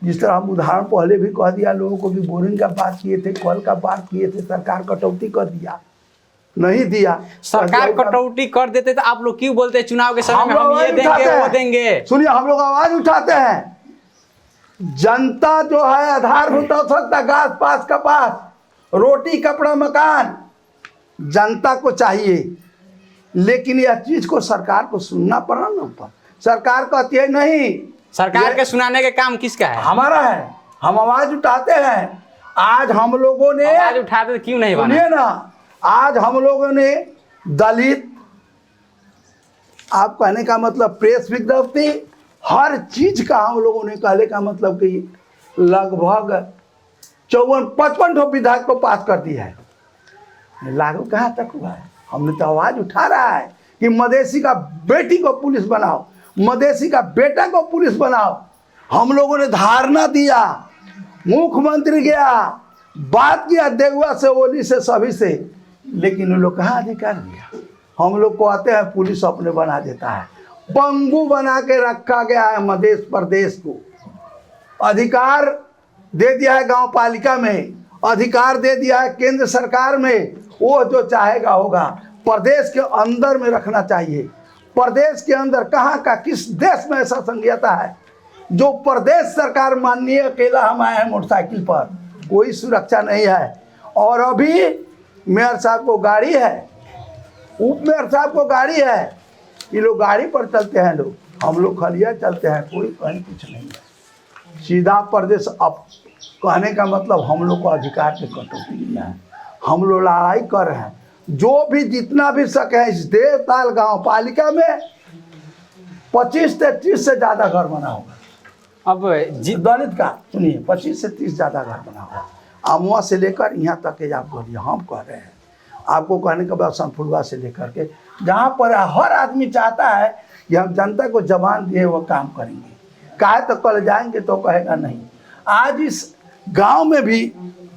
जिस तरह हम उदाहरण पहले भी कह दिया लोगों को कि बोरिंग का बात किए थे, कल का बात किए थे, सरकार कटौती कर दिया, नहीं दिया। सरकार कटौती कर देते तो आप लोग क्यों बोलते हैं चुनाव के समय में हम ये देंगे वो देंगे? सुनिए, हम लोग आवाज उठाते हैं। जनता जो है आधारभूत आवश्यकता, घास पास कपास, रोटी कपड़ा मकान जनता को चाहिए, लेकिन यह चीज को सरकार को सुनना पड़ा ना ऊपर। सरकार कहती है नहीं, सरकार के सुनाने के काम किसका है? हमारा है, हम आवाज उठाते हैं। आज हम लोगों ने आवाज उठाते क्यों नहीं बना? सुनिए ना, आज हम लोगों ने दलित, आप कहने का मतलब प्रेस विज्ञप्ति, हर चीज का हम लोगों ने कहने का मतलब कि लगभग 54-55 ठो विधायक को पास कर दिया है। लागू कहाँ तक हुआ है? हमने तो आवाज उठा रहा है कि मधेसी का बेटी को पुलिस बनाओ, मधेसी का बेटा को पुलिस बनाओ। हम लोगों ने धारणा दिया, मुख्यमंत्री गया, बात किया देगुआ से, ओली से, सभी से, लेकिन उन लोग कहाँ अधिकार दिया? हम लोग को आते हैं पुलिस अपने बना देता है, पंगु बना के रखा गया है मध्य प्रदेश को। अधिकार दे दिया है गांव पालिका में, अधिकार दे दिया है केंद्र सरकार में, वो जो चाहेगा होगा। प्रदेश के अंदर में रखना चाहिए। प्रदेश के अंदर कहाँ का, किस देश में ऐसा संघीयता है जो प्रदेश सरकार माननीय अकेला हम आए हैं मोटरसाइकिल पर, कोई सुरक्षा नहीं है। और अभी मेयर साहब को गाड़ी है, उप मेयर साहब को गाड़ी है, ये लोग गाड़ी पर चलते हैं, लोग हम लोग खलिया चलते हैं, कोई कहीं कुछ नहीं है। सीधा प्रदेश। अब कहने का मतलब हम लोग को अधिकार से कटौती किया है, हम लोग लड़ाई कर रहे हैं। जो भी जितना भी सके है इस देवताल गांव पालिका में 25 से 30 से ज़्यादा घर बना होगा। अब दलित का सुनिए 25 से 30 ज़्यादा घर बना होगा, अमुआ से लेकर यहाँ तक के आप बोलिए, हम कह रहे हैं आपको कहने के बाद सनफुलवा से लेकर के जहाँ पर हर आदमी चाहता है कि हम जनता को जबान दिए वो काम करेंगे, काहे तो कल जाएंगे तो कहेगा नहीं। आज इस गांव में भी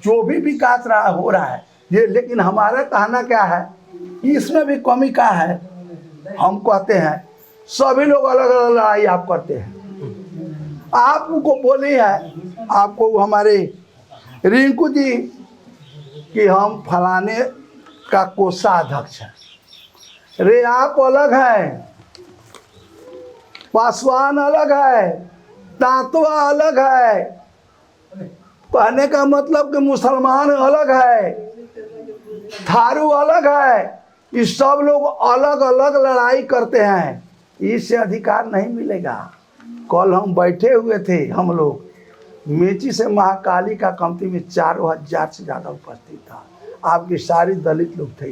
जो भी विकास रहा हो रहा है ये, लेकिन हमारा कहना क्या है, इसमें भी कमी क्या है? हम कहते हैं सभी लोग अलग अलग लड़ाई आप करते हैं। आपको बोली है, आपको हमारे रिंकू जी कि हम फलाने का कोषाध्यक्ष है, रे आप अलग है, पासवान अलग है, तांतवा अलग है, कहने का मतलब कि मुसलमान अलग है, थारू अलग है। इस सब लोग अलग अलग लड़ाई करते हैं, इससे अधिकार नहीं मिलेगा। कल हम बैठे हुए थे, हम लोग मेची से महाकाली का कमती में 4000 से ज़्यादा उपस्थित था। आपकी सारी दलित लोग थे,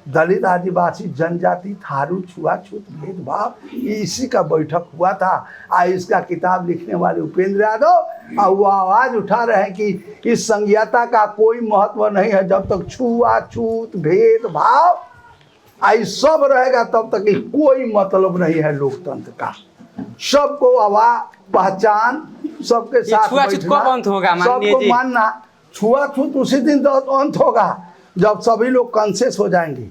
दलित आदिवासी जनजाति, थारू, छुआछूत, भेदभाव, इसी का बैठक हुआ था। आज इसका किताब लिखने वाले उपेंद्र यादव और वो आवाज़ उठा रहे हैं कि इस संघीयता का कोई महत्व नहीं है जब तक छुआछूत, भेदभाव आई सब रहेगा, तब तक कोई मतलब नहीं है लोकतंत्र का। सबको आवाज, पहचान, सबके साथ बैठना, अंत होगा, सबको मानना। छुआछूत उसी दिन तो अंत होगा जब सभी लोग कॉन्शियस हो जाएंगे,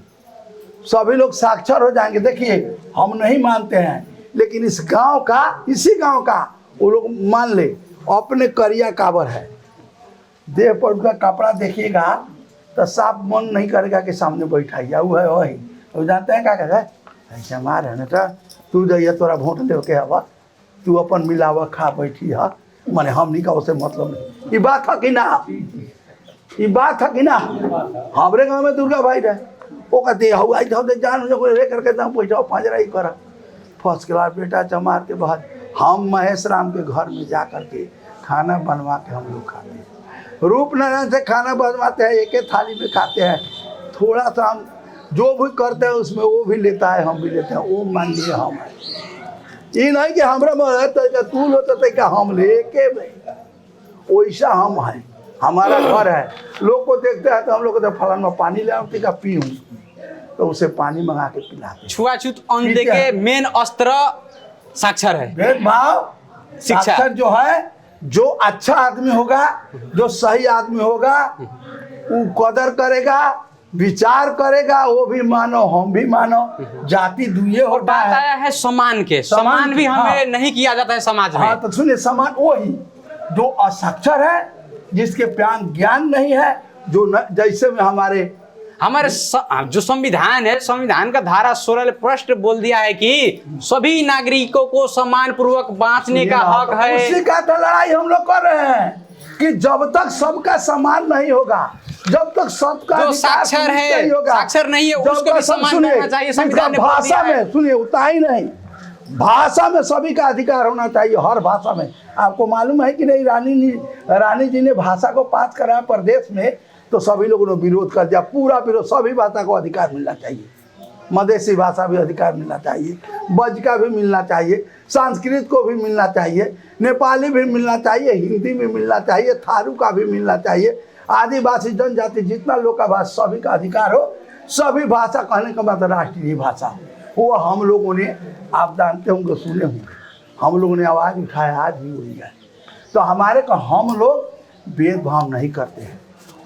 सभी लोग साक्षर हो जाएंगे। देखिए हम नहीं मानते हैं, लेकिन इस गांव का, इसी गांव का वो लोग मान ले, अपने करिया काबर है, देह पर उनका कपड़ा देखिएगा तो साफ मन नहीं करेगा कि सामने बैठाइए वो है वही। अब जानते हैं क्या कहता है, ऐसा मार है ना तो तू जाइए तोरा वोट ले के हवा, तू अपन मिलावा खा बैठी है, माने हमनी का उसे मतलब नहीं। ये बात है कि ना, ये बात है कि ना। हमारे गाँव में दुर्गा भाई रहे, वो कहते हुआ जान रे करके दाम पैसा फाजरा ही करा। फर्स्ट क्लास बेटा जमार के बाद हम महेश राम के घर में जा करके खाना बनवा के हम लोग खाते हैं। रूपनारायण से खाना बनवाते हैं, एक एक थाली में खाते हैं। थोड़ा सा हम जो भी करते हैं उसमें वो भी लेता है, हम भी लेते हैं। वो मान लिए हम है, ये नहीं कि हमारा मन तू लोते क्या हम लेके वैसा हम है। हमारा घर है, लोग को देखते हैं तो हम लोग कहते फलान में पानी ले आती का पीऊँ, तो उसे पानी मंगा के पिलाते। छुआछूत अंधे के मेन अस्त्र साक्षर है, भेदभाव शिक्षा। साक्षर जो है, जो अच्छा आदमी होगा, जो सही आदमी होगा, वो कदर करेगा, विचार करेगा, वो भी मानो हम भी मानो। जाति दुए और होता बात है। आया है सम्मान के, सम्मान भी हाँ। हमें नहीं किया जाता है समाज में। हाँ तो सुनिए, समान वही जो असाक्षर है, जिसके ज्ञान नहीं है, जो जैसे में हमारे जो संविधान है, संविधान का धारा 16 प्रश्न बोल दिया है कि सभी नागरिकों को सम्मान पूर्वक बांचने का हक है। उसी का तो लड़ाई हम लोग कर रहे हैं कि जब तक सबका सम्मान नहीं होगा, जब तक सबका जो साक्षर है, साक्षर नहीं है, उसको भी सम्मान करना चाहिए। संविधान ने भाषा में सुनिए, उतना ही नहीं, भाषा में सभी का अधिकार होना चाहिए, हर भाषा में। आपको मालूम है कि नहीं, रानी जी ने भाषा को पास कराया प्रदेश में, तो सभी लोगों ने विरोध कर दिया, पूरा विरोध। सभी भाषा को अधिकार मिलना चाहिए, मधेसी भाषा भी अधिकार मिलना चाहिए, बज का भी मिलना चाहिए, संस्कृत को भी मिलना चाहिए, नेपाली भी मिलना चाहिए, हिंदी भी मिलना चाहिए, थारू का भी मिलना चाहिए, आदिवासी जनजाति जितना लोग का भाषा सभी का अधिकार हो। सभी भाषा कहने का मतलब राष्ट्रीय भाषा हो। वो हम लोगों ने, आप जानते होंगे, सुने होंगे, हम लोगों ने आवाज़ उठाया, आज भी वही है। तो हमारे को हम लोग भेदभाव नहीं करते हैं,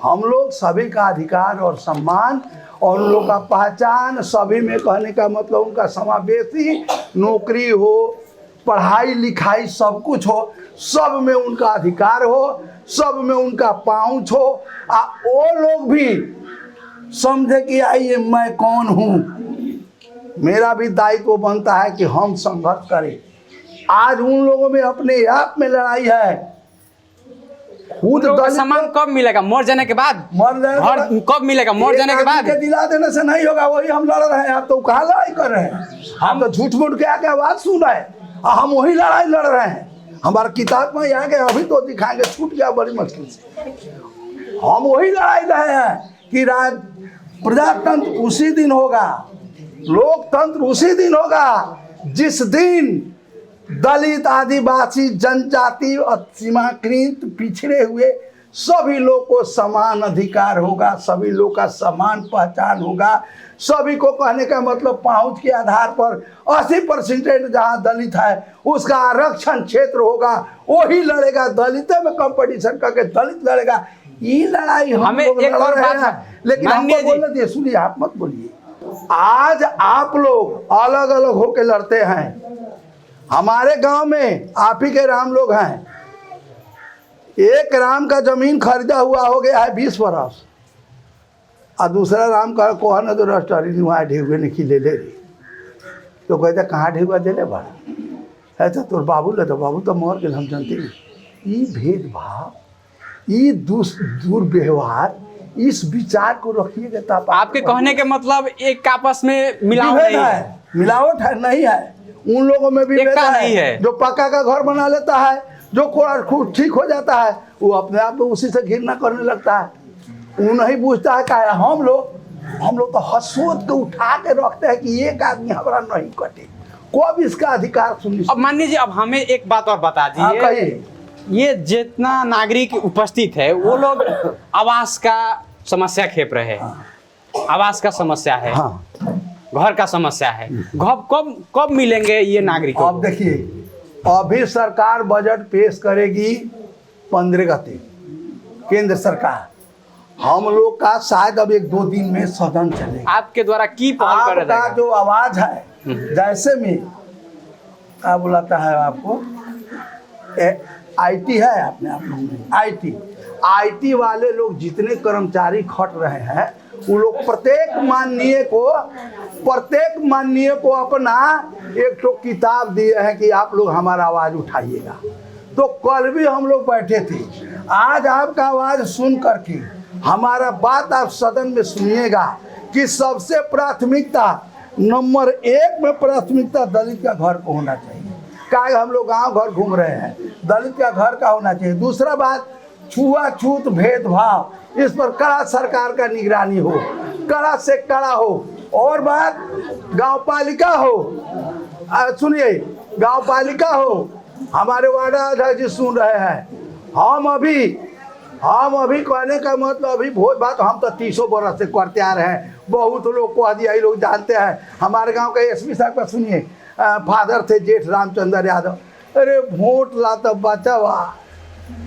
हम लोग सभी का अधिकार और सम्मान और उन लोग का पहचान सभी में, कहने का मतलब उनका समावेशी, नौकरी हो, पढ़ाई लिखाई सब कुछ हो, सब में उनका अधिकार हो, सब में उनका पहुँच हो। वो लोग भी समझे कि आइए मैं कौन हूँ, मेरा भी दायित्व बनता है कि हम संघर्ष करें। आज उन लोगों में अपने आप में लड़ाई है। खुद सम्मान कब मिलेगा? मर जाने के बाद? मर जाने कब मिलेगा? मर जाने के बाद? दिला देने से नहीं होगा, वही हम लड़ रहे हैं। आप तो कहाँ लड़ाई कर रहे हैं? हम तो झूठ मूठ के आके आवाज सुन रहे हैं, हम वही लड़ाई लड़ रहे हैं। हमारे किताब में यहाँ के अभी तो दिखाएंगे, छूट गया बड़ी मुश्किल से। हम वही लड़ाई रहे हैं कि प्रजातंत्र उसी दिन होगा, लोकतंत्र उसी दिन होगा जिस दिन दलित, आदिवासी, जनजाति और सीमाकृत पिछड़े हुए सभी लोग को समान अधिकार होगा, सभी लोग का समान पहचान होगा। सभी को कहने का मतलब पहुंच के आधार पर 80% जहां दलित है उसका आरक्षण क्षेत्र होगा, वही लड़ेगा। दलित में कंपटीशन करके दलित लड़ेगा। ये लड़ाई हमें एक और बात, लेकिन हमको बोलने दिए, सुनिए, आप मत बोलिए। आज आप लोग अलग अलग होके लड़ते हैं। हमारे गांव में आप ही के राम लोग हैं। एक राम का जमीन खरीदा हुआ हो गया है 20 बरस, और दूसरा राम का कोहन तो रस्टरी वहाँ ढेउए ने खिले ले रही। तो कहते कहाँ ढेउआ दे ले बड़ा ऐसा तोर बाबू ले, तो बाबू तो मर गए, हम जानते नहीं। ये भेदभाव, ये दुर्व्यवहार, इस विचार को रखिएगा। आपके कहने के मतलब एक आपस में मिलावट है, मिलावट है नहीं है। उन लोगों में भी एकता नहीं है। जो पक्का का घर बना लेता है, जो खुद ठीक हो जाता है, वो अपने आप में उसी से घृणा करने लगता है। वो नहीं पूछता है क्या। हम लोग तो हंसोत के उठा के रखते हैं कि एक आदमी हमारा नहीं कटे, कब इसका अधिकार सुनिए। अब मान लीजिए, अब हमें एक बात और बता दीजिए, ये जितना नागरिक उपस्थित है वो लोग आवास का समस्या खेप रहे हैं। आवास का समस्या है, घर का समस्या है। कब मिलेंगे ये नागरिकों? अब देखिए, अभी सरकार बजट पेश करेगी 15 गते, केंद्र सरकार। हम लोग का शायद अब 1-2 दिन में सदन चलेगा। आपके द्वारा की पहल कर आपका जो आवाज है, जैसे में क्या बुलाता है आपको, IT है अपने आप में, IT IT वाले लोग जितने कर्मचारी खट रहे हैं वो लोग प्रत्येक माननीय को अपना एक तो किताब दिए हैं कि आप लोग हमारा आवाज़ उठाइएगा। तो कल भी हम लोग बैठे थे, आज आपका आवाज़ सुन करके हमारा बात आप सदन में सुनिएगा कि सबसे प्राथमिकता नंबर 1 में प्राथमिकता दलित का घर को होना चाहिए। क्या हम लोग गांव घर घूम रहे हैं, दलित का घर का होना चाहिए। दूसरा बात, छुआछूत भेदभाव, इस पर कड़ा सरकार का निगरानी हो, कड़ा से कड़ा हो। और बात, गांव पालिका हो, सुनिए, गांव पालिका हो, हमारे वार्ड अध्यक्ष जी सुन रहे हैं, हम अभी कहने का मतलब अभी भोज बात हम तो 30 बरस से करते आ रहे हैं। बहुत लोग को दिया, लोग जानते हैं। हमारे गांव के SP साहब का सुनिए, फादर थे जेठ रामचंद्र यादव। अरे वोट ला तो बचावा,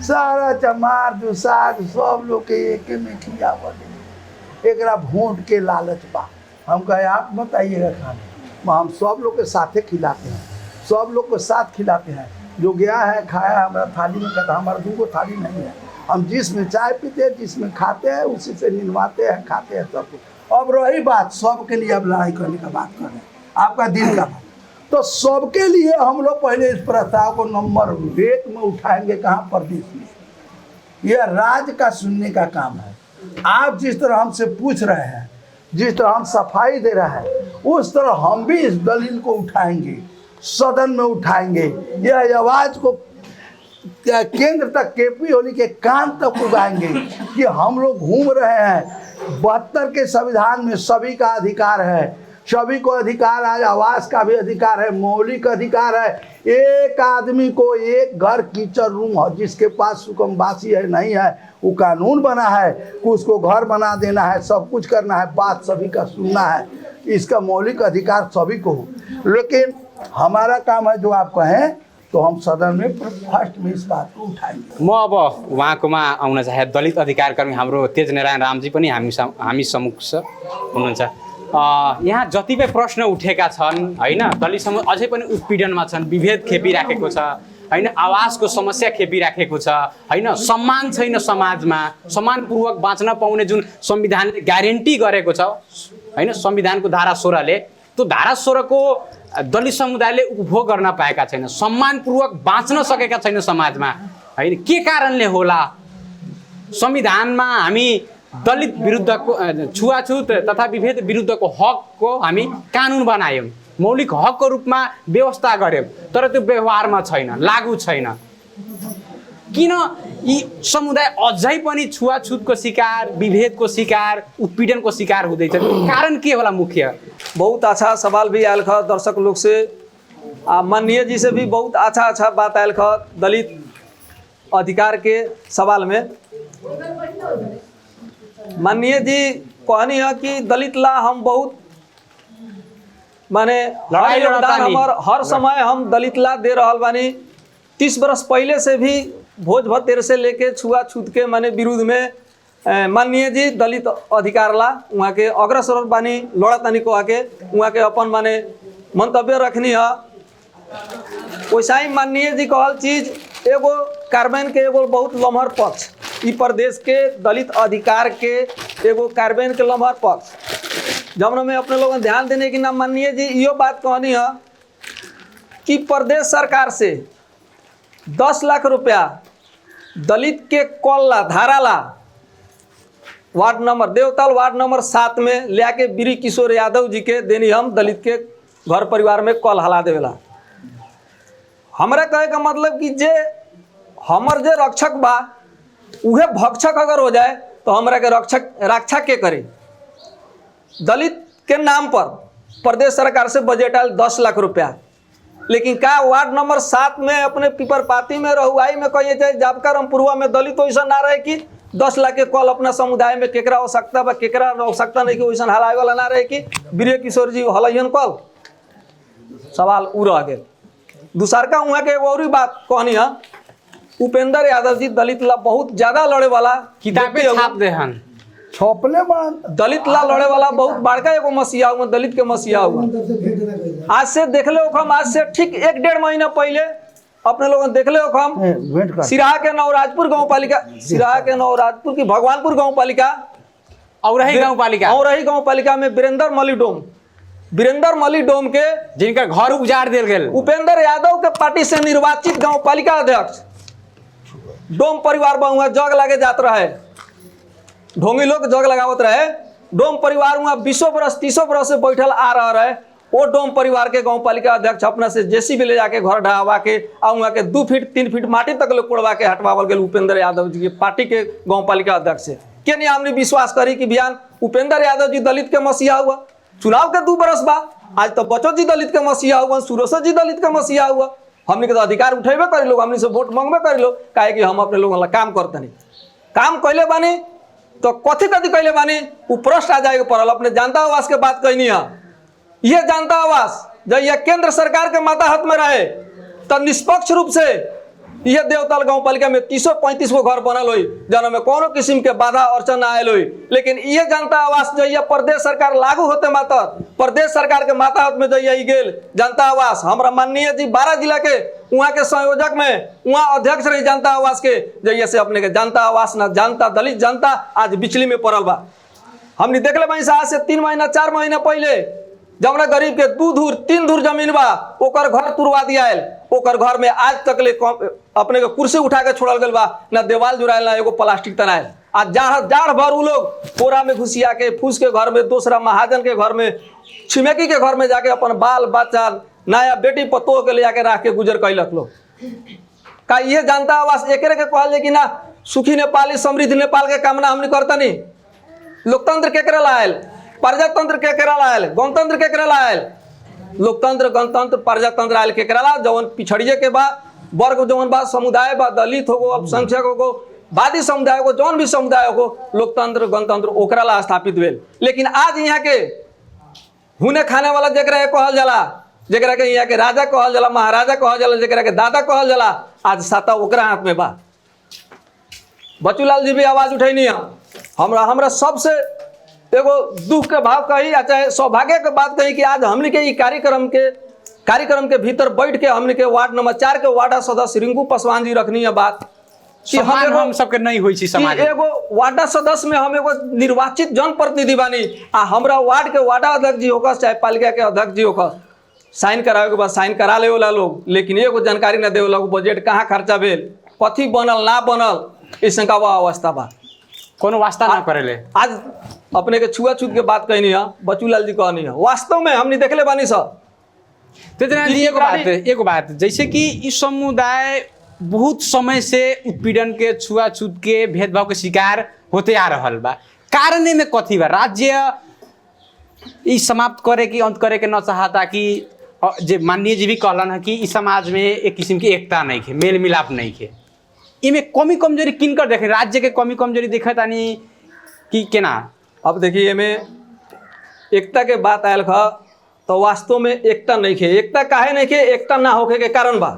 सारा चमार दुसाद सब लोग के एक में खिया बने, एक वोट के लालच बा। हम कहे आप मत आइएगा खाने, हम सब लोग के साथे खिलाते हैं, सब लोग को साथ खिलाते हैं। जो गया है खाया, हमारा थाली में कहता, हमारा 2 थाली नहीं है। हम जिसमें चाय पीते हैं, जिसमें खाते हैं, उसी से निनवाते हैं, खाते हैं सब कुछ। अब रही बात सबके लिए, अब लड़ाई करने का बात कर रहे हैं, आपका दिल का बात, तो सबके लिए हम लोग पहले इस प्रस्ताव को नंबर 1 में उठाएंगे। कहाँ? प्रदेश में। यह राज्य का सुनने का काम है। आप जिस तरह हमसे पूछ रहे हैं, जिस तरह हम सफाई दे रहे हैं, उस तरह हम भी इस दलील को उठाएंगे, सदन में उठाएंगे। यह आवाज़ को केंद्र तक, KP ओली के कान तक उगाएंगे कि हम लोग घूम रहे हैं। 72 के संविधान में सभी का अधिकार है, सभी को अधिकार है, आवास का भी अधिकार है, मौलिक अधिकार है। एक आदमी को एक घर किचन रूम है, जिसके पास सुकमवासी है नहीं है, वो कानून बना है कि उसको घर बना देना है, सब कुछ करना है, बात सभी का सुनना है, इसका मौलिक अधिकार सभी को हो। लेकिन हमारा काम है जो आप कहें तो हम सदन में फर्स्ट में इस बात को उठाएंगे। म अब उहाँकोमा आउन चाहे दलित अधिकार कर्मी हाम्रो तेज नारायण रामजी पनि हामी समक्ष हुनुहुन्छ। यहाँ जतिपय प्रश्न उठेका छन् हैन, दलित समूह अझै पनि उत्पीडनमा छन्, विभेद खेपिराखेको छ हैन, आवासको समस्या खेपिराखेको छ हैन, सम्मान छैन समाजमा, सम्मानपूर्वक बाँच्न पाउने जुन संविधानले ग्यारेन्टी गरेको छ हैन, संविधानको धारा 16ले, त्यो धारा 16 को दलित समुदायले उपभोग गर्न पाएका छैन, सम्मानपूर्वक बाँच्न सकेका छैन समाजमा हैन। के कारणले होला? संविधानमा हामी दलित विरुद्धको छुवाछुत तथा विभेद विरुद्धको हकको हामी कानुन बनायौँ, मौलिक हकको रूपमा व्यवस्था गर्यौँ, तर त्यो व्यवहारमा छैन, लागू छैन। किन यी समुदाय अझै पनि छुवाछुतको शिकार, विभेदको शिकार, उत्पीडनको शिकार हुँदैछन्? कारण के होला मुख्य? बहुत अच्छा सवाल भी आयल था दर्शक लोग से, माननीय जी से भी बहुत अच्छा बात आयल था दलित अधिकार के सवाल में। माननीय जी कहनी है कि दलित ला हम बहुत माने लड़ाई योगदान हमार हर समय हम दलित ला दे रहल बानी। 30 बरस पहले से भी भोज भतेर से लेके छुआछूत के माने विरुद्ध में माननीय जी दलित अधिकार ला वहाँ के अग्रसर बानी, लड़तानी को आके वहाँ के अपन माने मंतव्य रखनी है। वैसा ही माननीय जी कहल चीज एगो कार्बाइन के एगो बहुत लम्हर पक्ष, ई प्रदेश के दलित अधिकार के एगो कार्बाइन के लम्हर पक्ष। जब में अपने लोगों ध्यान देने की नाम माननीय जी यो बात कहनी है कि प्रदेश सरकार से 10 लाख रुपया दलित के कॉल ला धारा ला ward number Devtal ward number 7 में ले आके बीरी किशोर यादव जी के देनी हम दलित के घर परिवार में कॉल हला देवेला। हमरा कहे का मतलब कि जे हमर जे रक्षक बा उहे भक्षक अगर हो जाए तो हमरा के रक्षा के करे। दलित के नाम पर प्रदेश सरकार से बजट आयल 10 लाख रुपया, लेकिन का वार्ड नंबर 7 में अपने पिपरपाती में रहुआई में कहिए चाहे जाबका रामपुरवा में दलित वैसा ना रहे कि 10 लाख के कॉल अपना समुदाय में केकरा आवश्यकता बा केकरा आवश्यकता नहीं कि वैसा हलाए वाला ना रहे कि बीरे किशोर जी हलाइयन कॉल। सवाल उ रह गए। दूसरका वहाँ के एगो और बात कहनी है, उपेंद्र यादव जी दलित ला बहुत ज्यादा लड़े वाला किताबें छाप दे हन, छपले दलित ला लड़े वाला बहुत बड़का एगो मसीहा हुआ, दलित के मसीहा हुआ। आज से देख लो हम, आज से ठीक 1-1.5 महीना पहले अपने लोगों ने देखले हो हम वेट कर सिराहा के नवराजपुर गांव पालिका, सिराहा के नवराजपुर की भगवानपुर गांव पालिका और रही गाँव पालिका और रही गांव पालिका में वीरेंद्र मली डोम के जिनका घर उजाड़ दिल गेल उपेंद्र यादव के पार्टी से निर्वाचित गांव पालिका अध्यक्ष डोम परिवार वहाँ जग लागे जात रहे, ढोंगी लोग जग लगावत रहे। डोम परिवार वहाँ 20 बरस 30 बरस से बैठल आ रहे। वो डोम परिवार के गांव पालिका अध्यक्ष अपना से जेसीबी ले जाके घर ढहावा के आ वहाँ के 2 फीट 3 फीट माटी तक लोग कोड़वा के हटवावल गए उपेंद्र यादव जी के पार्टी के गांव पालिका अध्यक्ष से। के नहीं हमने विश्वास करी कि बयान उपेंद्र यादव जी दलित के मसीहा हुआ, चुनाव के 2 बरस बा आज तो बचो जी दलित के मसीहा हुआ, सुरेश जी दलित के मसीहा हुआ। हमने के तो अधिकार उठेबे करी लोग, हमने से वोट मांगबे करी लोग, काहे कि हम अपने लोगों ला काम करते नहीं, काम कैले बानी तो कथी कथी कैले बानी उ प्रश्न आ जाएगा पड़ल। अपने जनता आवास के बात कहनी है, यह जनता आवास जब यह केंद्र सरकार के माताहत में रहे तो निष्पक्ष रूप से यह देवताल गांव पालिका में 335 गो घर बनल हुई, जन में कोनो किस्म के बाधा अड़चन आयल हुई। लेकिन यह जनता आवास जहिया प्रदेश सरकार लागू होते मातहत, प्रदेश सरकार के माताहत में जहिया गेल जनता आवास, हमारा माननीय जी 12 जिला के वहाँ के संयोजक में वहाँ अध्यक्ष रही जनता आवास के, जहिया से अपने के जनता आवास न जनता दलित जनता आज बिचली में पड़ल बा। हमने देख ले भाई आज से 3 महीना 4 महीना पहले जमुना गरीब के 2 धूर 3 धूर जमीन बा ओकर घर तुरवा दियाल, ओकर घर में आज तक ले अपने के कुर्सी उठा के छोड़ल गल बा, ना देवाल जुड़ायल ना एगो प्लास्टिक तनायल। आज जाड़ भर उ लोग कोरा में घुसिया के फूस के घर में, दूसरा महाजन के घर में, छिमेकी के घर में जाके अपन बाल बच्चा नया बेटी पतोह के ले जाके रख के गुजर कैलक लोग। का ये जनता आवास एकरे के कहल जाए कि ना सुखी नेपाली समृद्ध नेपाल के कामना हमने करता नहीं। लोकतंत्र केकरा लायल, प्रजातंत्र केकरा लायल, गणतंत्र केकरा लायल, लोकतंत्र गणतंत्र प्रजातंत्र आयल केकरा ला जवन पिछड़िए के बा वर्ग जवन बा समुदाय बा, दलित हो अल्पसंख्यक हो वादी समुदाय को जौन भी समुदाय हो लोकतंत्र गणतंत्र ओकरा ला स्थापित भेल। लेकिन आज यहाँ के हुने खाने वाला जकरा कहल जाला, जकरा के यहाँ के राजा कहल जाला, महाराजा कहल जाला, जकरा के दादा कहल जाला, आज सत्ता ओकरा हाथ में बा। बचूलाल जी भी आवाज उठैनी है। हमरा सबसे एगो दुख के भाव कही या चाहे सौभाग्य के बात कही कि आज हमने के कार्यक्रम के भीतर बैठ के हमने के वार्ड नंबर 4 के वार्ड सदस्य रिंकू पासवान जी रखनी है बात कि हम सबके नहीं हुई छी समाज एगो वार्ड सदस्य में हम एगो निर्वाचित जनप्रतिनिधि बानी आ हमरा वार्ड के वार्ड अध्यक्ष जी होकर चाहे पालिका के अध्यक्ष जी होकर साइन करावे के बाद साइन करा ले वाला लोग, लेकिन एगो जानकारी ना देवे लोग बजट कहाँ खर्चा भेल, कथी बनल ना बनल, इस का अवस्था बा, कोनो वास्ता ना करेले। आज अपने के छुआछूत के बात कहनी है, बचूलाल जी कहनी है, वास्तव में हमने देखले बानी सब। एगो बात जैसे कि इस समुदाय बहुत समय से उत्पीड़न के छुआछूत के भेदभाव के शिकार होते आ रहल बा, कारण में कथी बा? राज्य ई समाप्त करे की अंत करे के न चाहता कि जे माननीय जी भी कहलन है कि इस समाज में एक किस्म की एकता नहीं है, मेल मिलाप नहीं है, इमे कमी कमजोरी किनकर देखे? राज्य के कमी कमजोरी देखा तानी कि केना? अब देखिए में एकता के बात आयल खा तो वास्तव में एकता नहीं है। एकता काहे नहीं है? एकता ना होके के कारण बा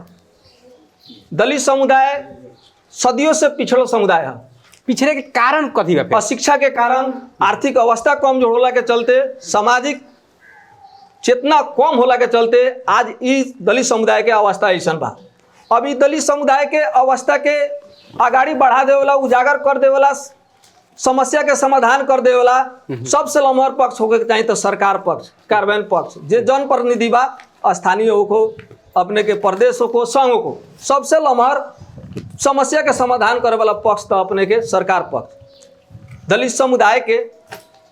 दलित समुदाय सदियों से पिछड़ल समुदाय है। पिछड़े के कारण कथी बा? अशिक्षा के कारण, आर्थिक अवस्था कमजोर होला के चलते, सामाजिक चेतना कम होला के चलते आज इस दलित समुदाय के अवस्था ऐसा बा। अब इस दलित समुदाय के अवस्था के आगाड़ी बढ़ा देवेला, उजागर कर देवेला, समस्या के समाधान कर देवेला सबसे लम्हर पक्ष होके चाहिए तो सरकार पक्ष, कार्यान्वयन पक्ष, जे जनप्रतिनिधि बा, स्थानीय हो, अपने के प्रदेश हो, संघ हो, सबसे लम्हर समस्या के समाधान करे वाला पक्ष तो अपने के सरकार पक्ष। दलित समुदाय के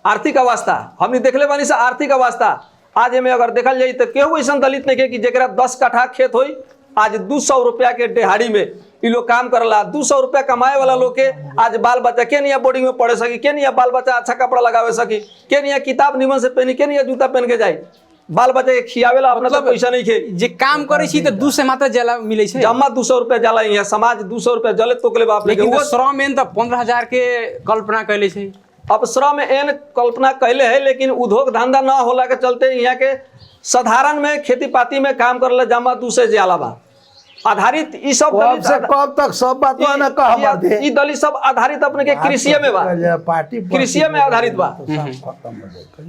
आर्थिक अवस्था हमने देखले बानी से आर्थिक अवस्था आज में अगर देखल जाए तो केहू ऐसा दलित नहीं के कि जरा 10 कट्ठा खेत होई आज 200 रुपया के दिहाड़ी में ये लोग काम करला। 200 रुपया कमाए वाला लोग के आज बाल बच्चा के नहीं बोर्डिंग में पढ़े सकी, के नहीं बाल बच्चा अच्छा कपड़ा लगावे सकी, के नहीं किताब निमन से पहनी, के नहीं जूता पहन के जाए, बाल बच्चा के खियावेला अपना मतलब पैसा नहीं खे, जे काम करे छी तो 2 से मात्र जला मिले छे, जम्मा 200 रुपया जाला। यहाँ समाज 200 रुपया जले तो के बाप, लेकिन तो श्रम एन तो 15,000 के कल्पना कैले छे। अब श्रम एन कल्पना कैले है, लेकिन उद्योग धंधा ना होला के चलते यहाँ के साधारण में खेती पाती में काम करले जमा 2 से ज्यादा बा आधारित। ई सब कब से कब तक सब बात ना कह दे, ई दलित सब आधारित अपने के कृषि में बा, कृषि में आधारित बा,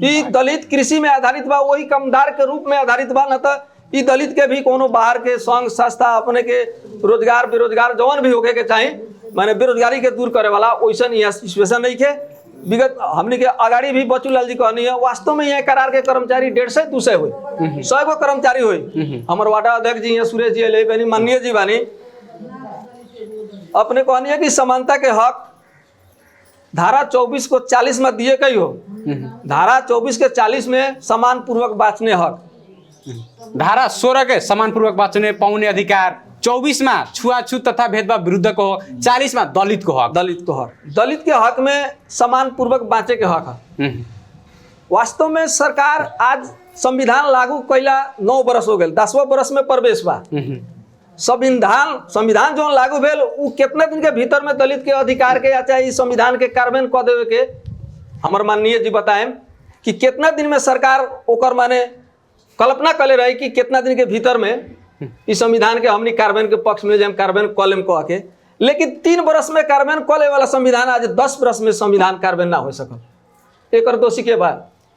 ई दलित कृषि में आधारित बा, वही कमदार के रूप में आधारित बा, न तो ई दलित के भी कोनो बाहर के संघ संस्था अपने के रोजगार बेरोजगार जवन भी होके के चाही माने बेरोजगारी के दूर करे वाला वैसन यहाँ सिचुएशन नहीं के। विगत हमने के अगाड़ी भी बचूलाल जी कहनी है वास्तव में यहाँ करार के कर्मचारी 150-200 हुई 100 गो कर्मचारी हुई। हमारे वार्ड अध्यक्ष जी यहाँ सुरेश जी अले बनी माननीय जी बानी अपने कहनी है कि समानता के हक धारा 24 को 40 में दिए कही हो, धारा 24 के 40 में समान पूर्वक बाँचने हक, धारा 16 के समान पूर्वक बाँचने पाउने अधिकार, 24 में छुआछूत तथा भेदभाव विरुद्ध को, 40 में दलित को हक। दलित के हक में समान पूर्वक बाँचे के हक है। वास्तव में सरकार आज संविधान लागू कैला 9 बरस हो गए, 10वां बरस में प्रवेश बा। संविधान जो लागू भेल उ कितने दिन के भीतर में दलित के अधिकार के या चाहे संविधान के कार्यान्वयन कर देवे के हमर माननीय जी बताएं कि कितना दिन में सरकार ओकर माने कल्पना कले रही कि कितना दिन के भीतर में इस संविधान के हमनी कार्यान्वयन के पक्ष में जब कार्यान्वयन कॉल में कह के, लेकिन 3 बरस में कार्यान्वयन कॉले वाला संविधान आज 10 बरस में संविधान कार्यान्वयन ना हो सकल। एक दोषी के बा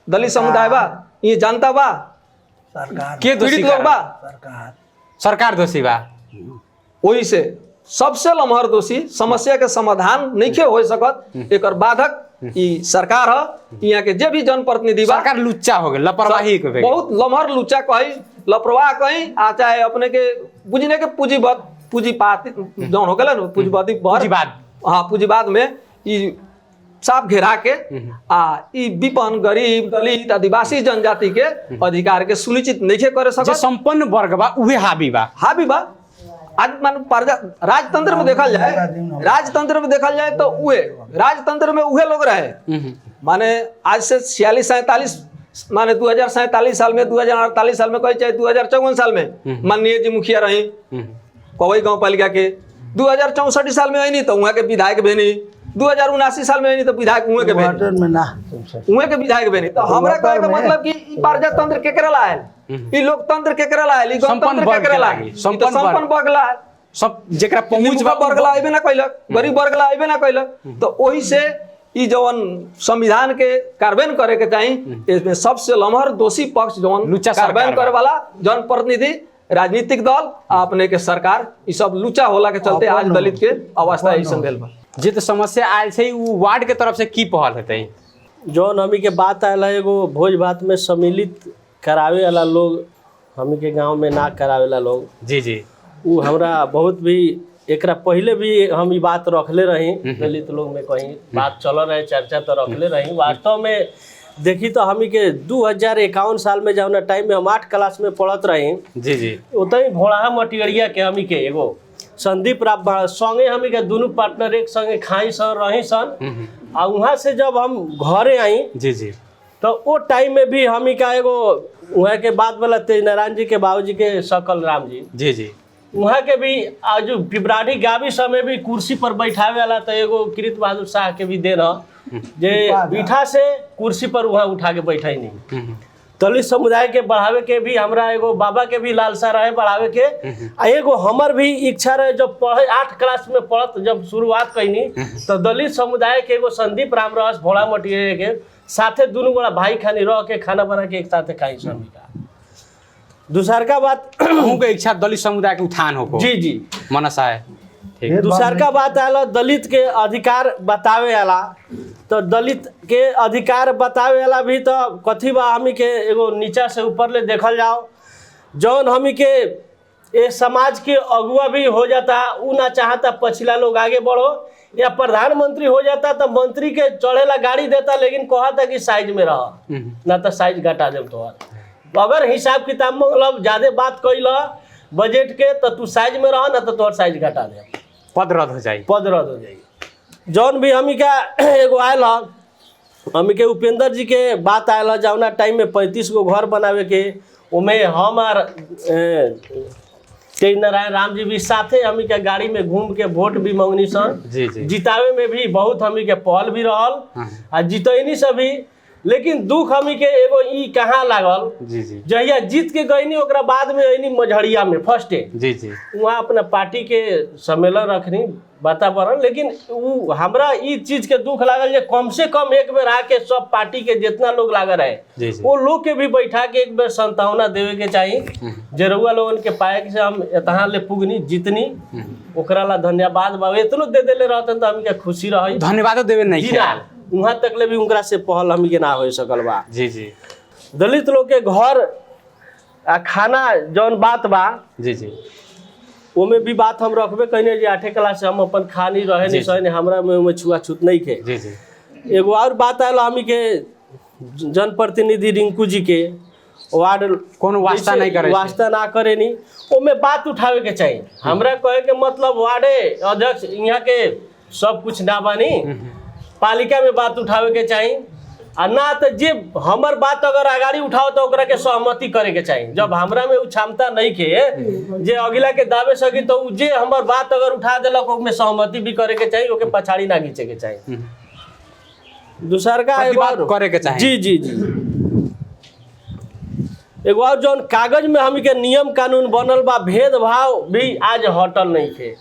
दलित समुदाय बा, ये जनता बा, सरकार के दोषी लोग बा, सरकार दोषी बा। वही से सबसे लम्हर दोषी समस्या के समाधान नहीं हो सकत एक बाधक ई सरकार है। यहाँ के जे भी जनप्रतिनिधि बा सरकार लुच्चा हो गए, लापरवाही के बहुत लम्हर लुच्चा कही, लापरवाह कही आ चाहे अपने के बुझने के पूंजीपात जौन हो गए पूंजीवाद, हाँ पूंजीवाद में ई साफ घेरा के आ ई विपन्न गरीब दलित आदिवासी जनजाति के अधिकार के सुनिश्चित नहीं करे सकत। संपन्न वर्ग बा उहे हावी बा। आज मान राजतंत्र में देखल जाए तो उहे राजतंत्र में उहे लोग रहे माने आज से 46-47 माने 2047 साल में 2048 साल में कहे चाहे 2054 साल में माननीय जी मुखिया रही पवई गाँव पालिका के, 2064 साल में आई नहीं तो वहाँ के विधायक बनी, 2079 साल में आई नहीं तो विधायक उहे के विधायक बनी। तो हमरा कहे का मतलब कि प्रजातंत्र केकरा लायल, ई लोकतंत्र केकरा लायल, ई गणतंत्र केकरा लायल, संपन्न वर्ग लायल, सब जेकरा पहुंच वर्ग लाइबे ना कैलक, गरीब वर्ग लाइबे ना कैलक। तो वही से ई जवन संविधान के कार्यान्वयन करे के चाहिए इसमें सबसे लम्हर दोषी पक्ष जवन कार्यान्वयन करे वाला जनप्रतिनिधि राजनीतिक दल अपने के सरकार ई सब लुचा होला के चलते आज दलित के अवस्था ऐसन भेल बा। जे तो समस्या आयल छै उ वार्ड के तरफ से की पहल हेतै? जौन हमी के बात आयल है एगो भोज भात में सम्मिलित करावे वाला लोग हमी के गांव में ना करावे वाला लोग जी उ हमरा बहुत भी एकरा पहले भी हम ई बात रखले रही, दलित लोग में कहीं बात चल रहे चर्चा तो रखले रही। वास्तव में देखी तो हमी के 2051 साल में जौना टाइम में हम 8 क्लास में पढ़त रही जी उतही भोड़ा मटियरिया के हमी के एगो संदीप राव संगे हमी के दोनों पार्टनर एक संगे खाई सन रही सन आ वहाँ से जब हम घरे आई जी तो वो टाइम में भी हमी का एगो वहाँ के बाद वाला तेज नारायण जी के बाबूजी के सकल राम जी वहाँ के भी आज पिपरानी गावी समय भी कुर्सी पर बैठावे वाला तो एगो कृत बहादुर शाह के भी देन जे बीठा से कुर्सी पर वहाँ उठा के बैठा ही नहीं। दलित समुदाय के बढ़ावे के भी हमरा एगो बाबा के भी लालसा रहे बढ़ावे के आ एगो हमर भी इच्छा रहे। जब पढ़े 8 क्लास में पढ़त जब शुरुआत कैनी तो दलित समुदाय के एगो संदीप राम रहस भोला मटिया के साथे दोनों बड़ा भाई खानी रह के खाना बना के एक साथ खाई सभी का। दूसर का बात के इच्छा दलित समुदाय के उत्थान हो जी मनसा है। दूसर का बात आला दलित के अधिकार बतावे वाला तो दलित के अधिकार बतावे वाला भी तो कथी बा हमी के एगो नीचा से ऊपर ले देखल जाओ जौन हमी के ये समाज के अगुआ भी हो जाता उ ना चाहता पछिला लोग आगे बढ़ो या प्रधानमंत्री हो जाता तो मंत्री के चढ़ेला गाड़ी देता लेकिन कहता कि साइज में रह ना तो साइज घटा दे। तो अगर हिसाब किताब मतलब ज्यादा बात कैल बजट के तो तू साइज में रह ना तो तोहर साइज घटा दे, पद रद्द हो जाए। जौन भी हमी का एगो आयल हमी के उपेंद्र जी के बात आयल जौना टाइम में 35 गो घर बनावे के उमें हमार तेज नारायण राम जी भी साथे हमी के गाड़ी में घूम के वोट भी मांगनी सन जी जितावे में भी बहुत हमी के पहल भी रहल आ जितैनी से भी लेकिन दुख हमी के एगो ई कहाँ लागल जी जी जहिया जीत के गईनी ओकरा बाद में अइनी मझड़िया में फर्स्टे जी जी वहाँ अपना पार्टी के सम्मेलन रखनी वातावरण, लेकिन उ हमरा ई चीज के दुख लागल जे कम से कम एक बेर आके सब पार्टी के जितना लोग लागल है जी जी वो लोग के भी बैठा के एक बेर संतावना देवे के चाहिए जे रउआ लोगन के पाए से हम एतहाँ ले पुगनी जीतनी ओकरा ला धन्यवाद बा। इतनो दे देले रहतन तो हमके खुशी रही, धन्यवाद देवे नहीं जी ना वहाँ तक ले भी उनकरा से पहल हम के ना हो सकल बा। जी जी दलित लोग के घर आ खाना जौन बात बा जी जी ओमे भी बात हम रखबे कहने जे 8 क्लास से हम अपन खानी रहे नहीं सहे हमरा में छुआछूत नहीं के। जी जी एगो और बात आयल हमी के जनप्रतिनिधि रिंकू जी के वार्ड कोनो वास्ता नहीं करे वास्ता ना करे नी ओमे बात उठावे के चाहिए। हमरा कहे के मतलब वार्डे अध्यक्ष यहाँ के सब कुछ ना बानी पालिका में बात उठावे के चाहिए आ ना तो जे हमर बात अगर आगाड़ी उठाओ तो ओकरा के सहमति करे के चाहिए। जब हमरा में उ क्षमता नहीं के जे अगिला के दावे सकी तो जे हमर बात अगर उठा देलक ओमे सहमति भी करे के चाहिए, ओके पछाड़ी ना घींचे के चाहिए। दूसर का एगो करे के चाहिए। जी जी जी एगो और जौन कागज में हमी के नियम कानून बनल बा भेदभाव भी आज हटल नहीं थे।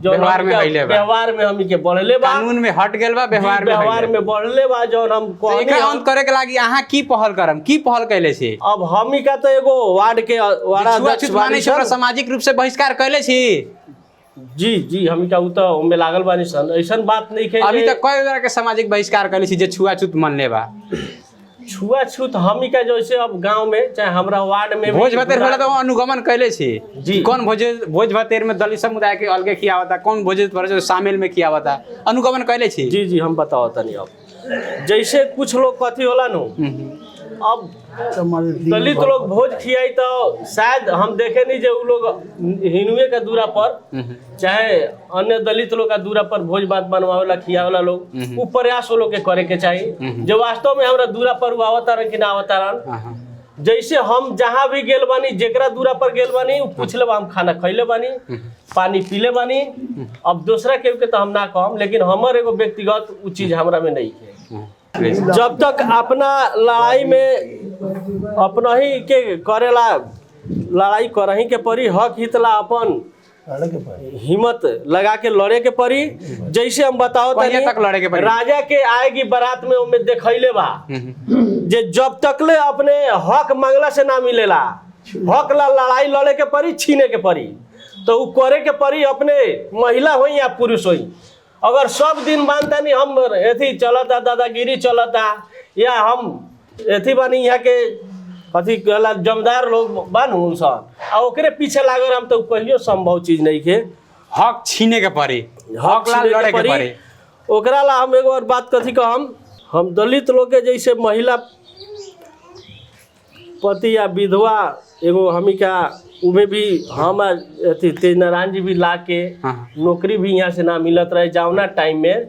जो व्यवहार में हइले बा, व्यवहार में हमी के बढ़ले बा, कानून में हट गेल बा, व्यवहार में बढ़ले बा। जौन हम तो एकरा अंत करे के लागी अहाँ की पहल करम, की पहल कैले छी? अब हमी का तो एगो वार्ड के वार्ड अध्यक्ष माने छी, सामाजिक रूप से बहिष्कार कैले छी? जी जी हमी का उ तो ओमे लागल बानी सन, ऐसन बात नहीं के। अभी तक कई तरह के सामाजिक बहिष्कार कैले छी जे छुआछूत मनले बा? छुआछूत हमी का जैसे अब गांव में चाहे हमरा वार्ड में भोज भतेर वाला तो अनुगमन कैले छी जी। कौन भोज भतेर में दलित समुदाय के अलगे किया होता, कौन भोज भतेर शामिल में किया होता, अनुगमन कैले छी? जी जी हम बताओ तनी। अब जैसे कुछ लोग कथी होला नु अब दलित लोग भोज खियाई तो शायद हम देखे नहीं जे उ लोग हिंदुए का दूरा पर चाहे अन्य दलित लोग का दूरा पर भोज भात बनवावेला खियावेला लोग उ प्रयास वो लोग के करे के चाहिए जो वास्तव में हमरा दूरा पर आवतारन कि ना आवतारन। जैसे हम जहाँ भी गेल बानी जेकरा दूरा पर गेल बानी उ पूछले बा हम खाना खैले बानी पानी पीले बानी। अब दूसरा के तो हम ना कहम, लेकिन हमर एगो व्यक्तिगत उ चीज हमरा में नहीं है। जब तक अपना लड़ाई में अपना ही के करेला लड़ाई करही के परी, हक हितला अपन हिम्मत लगा के लड़े के परी। जैसे हम बताओ तक लड़े के परी। राजा के आएगी बारात में उम्मीद देखैले बा जे जब तक ले अपने हक मांगला से ना मिलेला हक ला लड़ाई लड़े के परी, छीने के परी। तो उ करे के परी अपने महिला होई या पुरुष होई। अगर सब दिन मानता नहीं हम एथी चलता दादागिरी चलता या हम एथी बानी यहाँ के कथी कहला जमदार लोग बानू सन आ ओकरे पीछे लागल हम तो कहियो संभव चीज नहीं के। हक छीने के परी, हक ला लड़े के परी। ओकरा ला हम एगो और बात कथी कहम, हम दलित लोग के जैसे महिला पति या विधवा एगो हमी का उमे भी हम अथी तेज नारायण जी भी ला के नौकरी भी यहाँ से ना मिलत रहे जावना टाइम में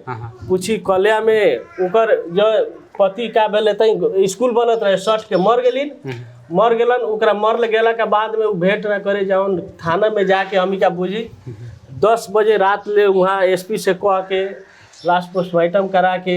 कुछ ही कल्या में ओकर जो पति का बेले तई स्कूल बनत रहे सट के मर गेलन ओकरा मर गेला के बाद में उ भेंट ना करे जावन थाना में जाके हमी का बुझी 10 बजे रात ले वहाँ एसपी से कह के लास्ट पोस्टमार्टम करा के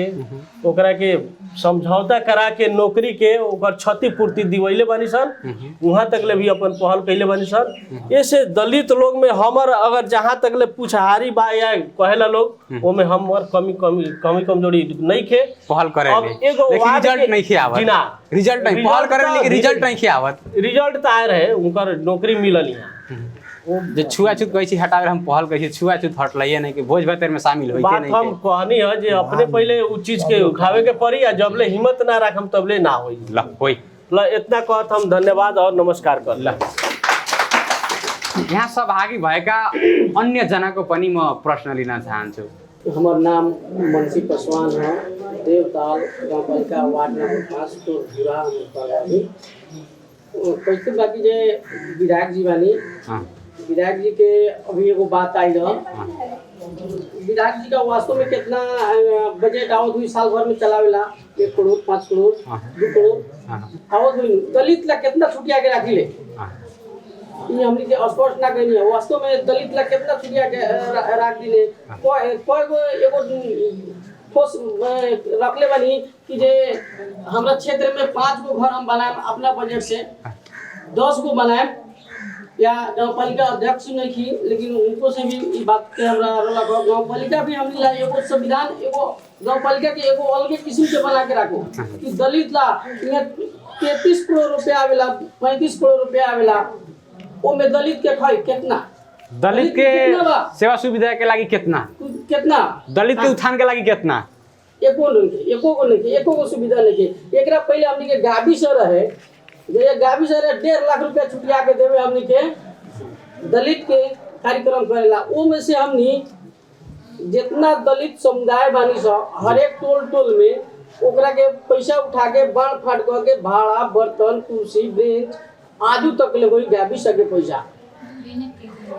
ओकरा के समझौता करा के नौकरी के ओकर क्षतिपूर्ति दिवैले बानी सन। वहाँ तक ले भी अपन पहल कैले बानी सन। ऐसे दलित लोग में हमर अगर जहाँ तक ले पूछहारी बा या कहेला लोग ओमे हमर कमी कमजोरी नहीं खे पहल करे अब एगो रिजल्ट नहीं खे आवत। ना रिजल्ट नहीं पहल करे लेकिन रिजल्ट नहीं खे आवत। रिजल्ट तो आए रहे उनकर नौकरी मिलल यहाँ जे छुआछूत कहै छी हटावे हम पहल कहै छी छुआछूत हटलैए नहीं कि भोज भतेर में शामिल होइते बात नहीं। हम कहनी है जे अपने पहले उ चीज के उठावे के पड़ी या जबले हिम्मत ना रखम तबले ना होई। ल होई ल इतना कहत हम धन्यवाद और नमस्कार कर ल। यहाँ सहभागी भएका अन्य जनाको पनि म प्रश्न लिन चाहन्छु। हमार नाम मनसी पासवान है, देवताल गाउँपालिका वार्ड नंबर 5 तो जुरा कैसे बाकी जे विधायक जी बानी विधायक जी के अभी एगो बात आई है। विधायक जी का वास्तव में कितना बजट आवत हुई साल भर में चलावेला 1 करोड़ 5 करोड़ 2 करोड़ आवत हुई दलित ला कितना छुटिया के राखी ले ये हमनी के स्पष्ट ना कहनी है। वास्तव में दलित ला कितना छुटिया के राख दिले कोई एगो रखले बानी कि जे हमरा क्षेत्र में 5 गो घर हम बनाएम अपना बजट से, 10 गो बनाएम या गाँव पालिका अध्यक्ष नहीं की, लेकिन उनको से भी ई बात के हमरा गाँव पालिका भी हमनी ला एगो संविधान एगो गाँव पालिका के एगो अलगे किस्म के बना के राखो कि दलित ला 33 करोड़ रुपया आवेला, 35 करोड़ रुपया आवेला, ओमे दलित के खाई कितना, दलित के सेवा सुविधा के लागी कितना, दलित के उत्थान के लागी कितना, एको गो सुविधा नहीं के। एकरा पहले हमनी के गाबी से रहे, जे गाबी से 1.5 लाख रुपया छुटिया के देवे हमनी के दलित के कार्यक्रम करेला। ओ में से हमनी जितना दलित समुदाय बानी सा हर एक टोल में ओकरा के पैसा उठा के बाढ़ फाट के भाड़ा बर्तन कुर्सी बेंच आदि तक ले होई गाबी सके पैसा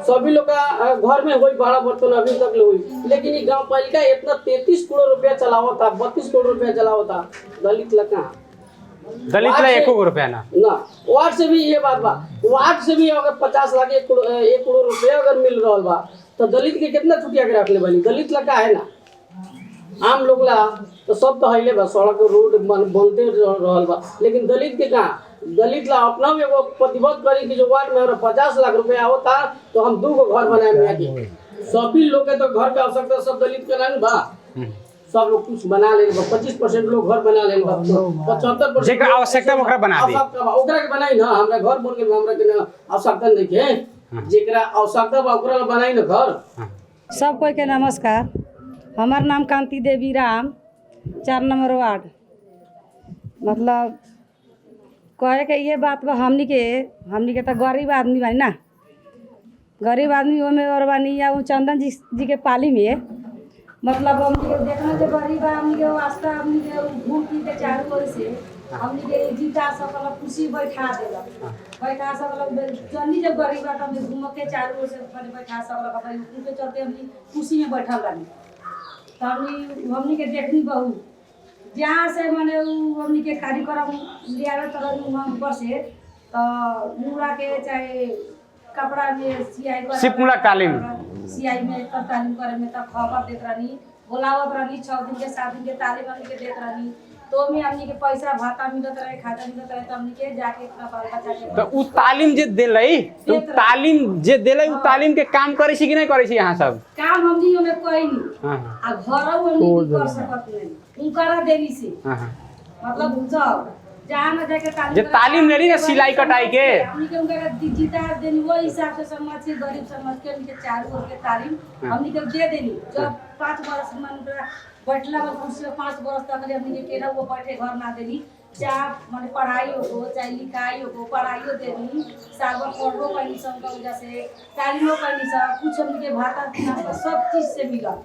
सभी लोग का घर में होई भाड़ा बर्तन अभी तक ले हुई, लेकिन ये गांव पालिका इतना 33 करोड़ रुपया चलावा था, 32 करोड़ रुपया चलावा था, दलित लगा दलित ला 1 करोड़ रुपया ना वार्ड से भी ये बात बा, वार्ड से भी अगर 50 लाख 1 करोड़ रुपया अगर मिल रहा बा तो दलित के कितना छुटिया के रख ले बनी, दलित लगा है ना आम लोग ला तो सब तो हईले बा, सड़क रोड बनते रहल बा, लेकिन दलित के कहाँ, दलित ला अपना में वो प्रतिबद्ध करी कि जो वार्ड में 50 लाख रुपया होता तो हम 2 गो घर बनाए में सभी लोग के तो घर के आवश्यकता सब दलित के ना बा, सब लोग कुछ बना ले 25% लोग घर बना ले 75% जेकर आवश्यकता ओकरा बना दी, ओकरा के बनाई ना, हमरा घर बन के हमरा के आवश्यकता नहीं के, जेकरा आवश्यकता बा ओकरा बनाई ना घर। सब कोई के नमस्कार, हमार नाम कांति देवी राम, 4 नंबर वार्ड। मतलब कहे के ये बात बा हमनी के तो गरीब आदमी बानी ना, गरीब आदमी ओमे और बानी या चंदन जी के पाली में, मतलब हमनी के देखना जो गरीब बा हमनी के वास्ता हमनी के घूम फिर के चारों ओर से हमनी के जीता सकल कुर्सी बैठा सकल जल्दी जब गरीब बा हमनी घूम के चारों ओर से बैठा सकल भाई उनके चलते हमनी कुर्सी में बैठल बानी। तो हमनी के देखनी बहुत जहाँ से माने हमनी के कार्यक्रम लियावे तरह वहाँ पर से तो मुड़ा के चाहे कपड़ा में सियाई करे सिपमुला तालीम सियाई में तालीम करे में तब खबर देत रहनी, बोलावत रहनी, 6 दिन के 7 दिन के तालीम हमनी के देत रहनी, तो में हमनी के पैसा भाता मिलत रहे, खाता मिलत रहे, तो हमनी के जाके अपना बाल बच्चा के तो उ तालीम जे देलै तो तालीम जे देलै उ तालीम के काम करे छी कि नहीं करे छी यहाँ सब काम हमनी में कोई नहीं आ घरौ हमनी कर सकत नहीं उनकरा देरी से मतलब सब जहाँ न जाके तालीम जे तालीम लेली ना सिलाई कटाई के हमनी के उनका जीता देनी वो हिसाब से समाज के गरीब समाज के हमनी के 4 वर्ग के तालीम हमनी के दे देनी। जब 5 बरस मन बैठला में कुर्सी 5 बरस तक हमनी के केना वो बैठे घर ना देनी, चाहे माने पढ़ाई हो चाहे लिखाई हो पढ़ाइयो देनी, साल भर पढ़ो कहीं सब वजह से तालीमो कहीं सब कुछ हमनी के भाता सब चीज से मिला।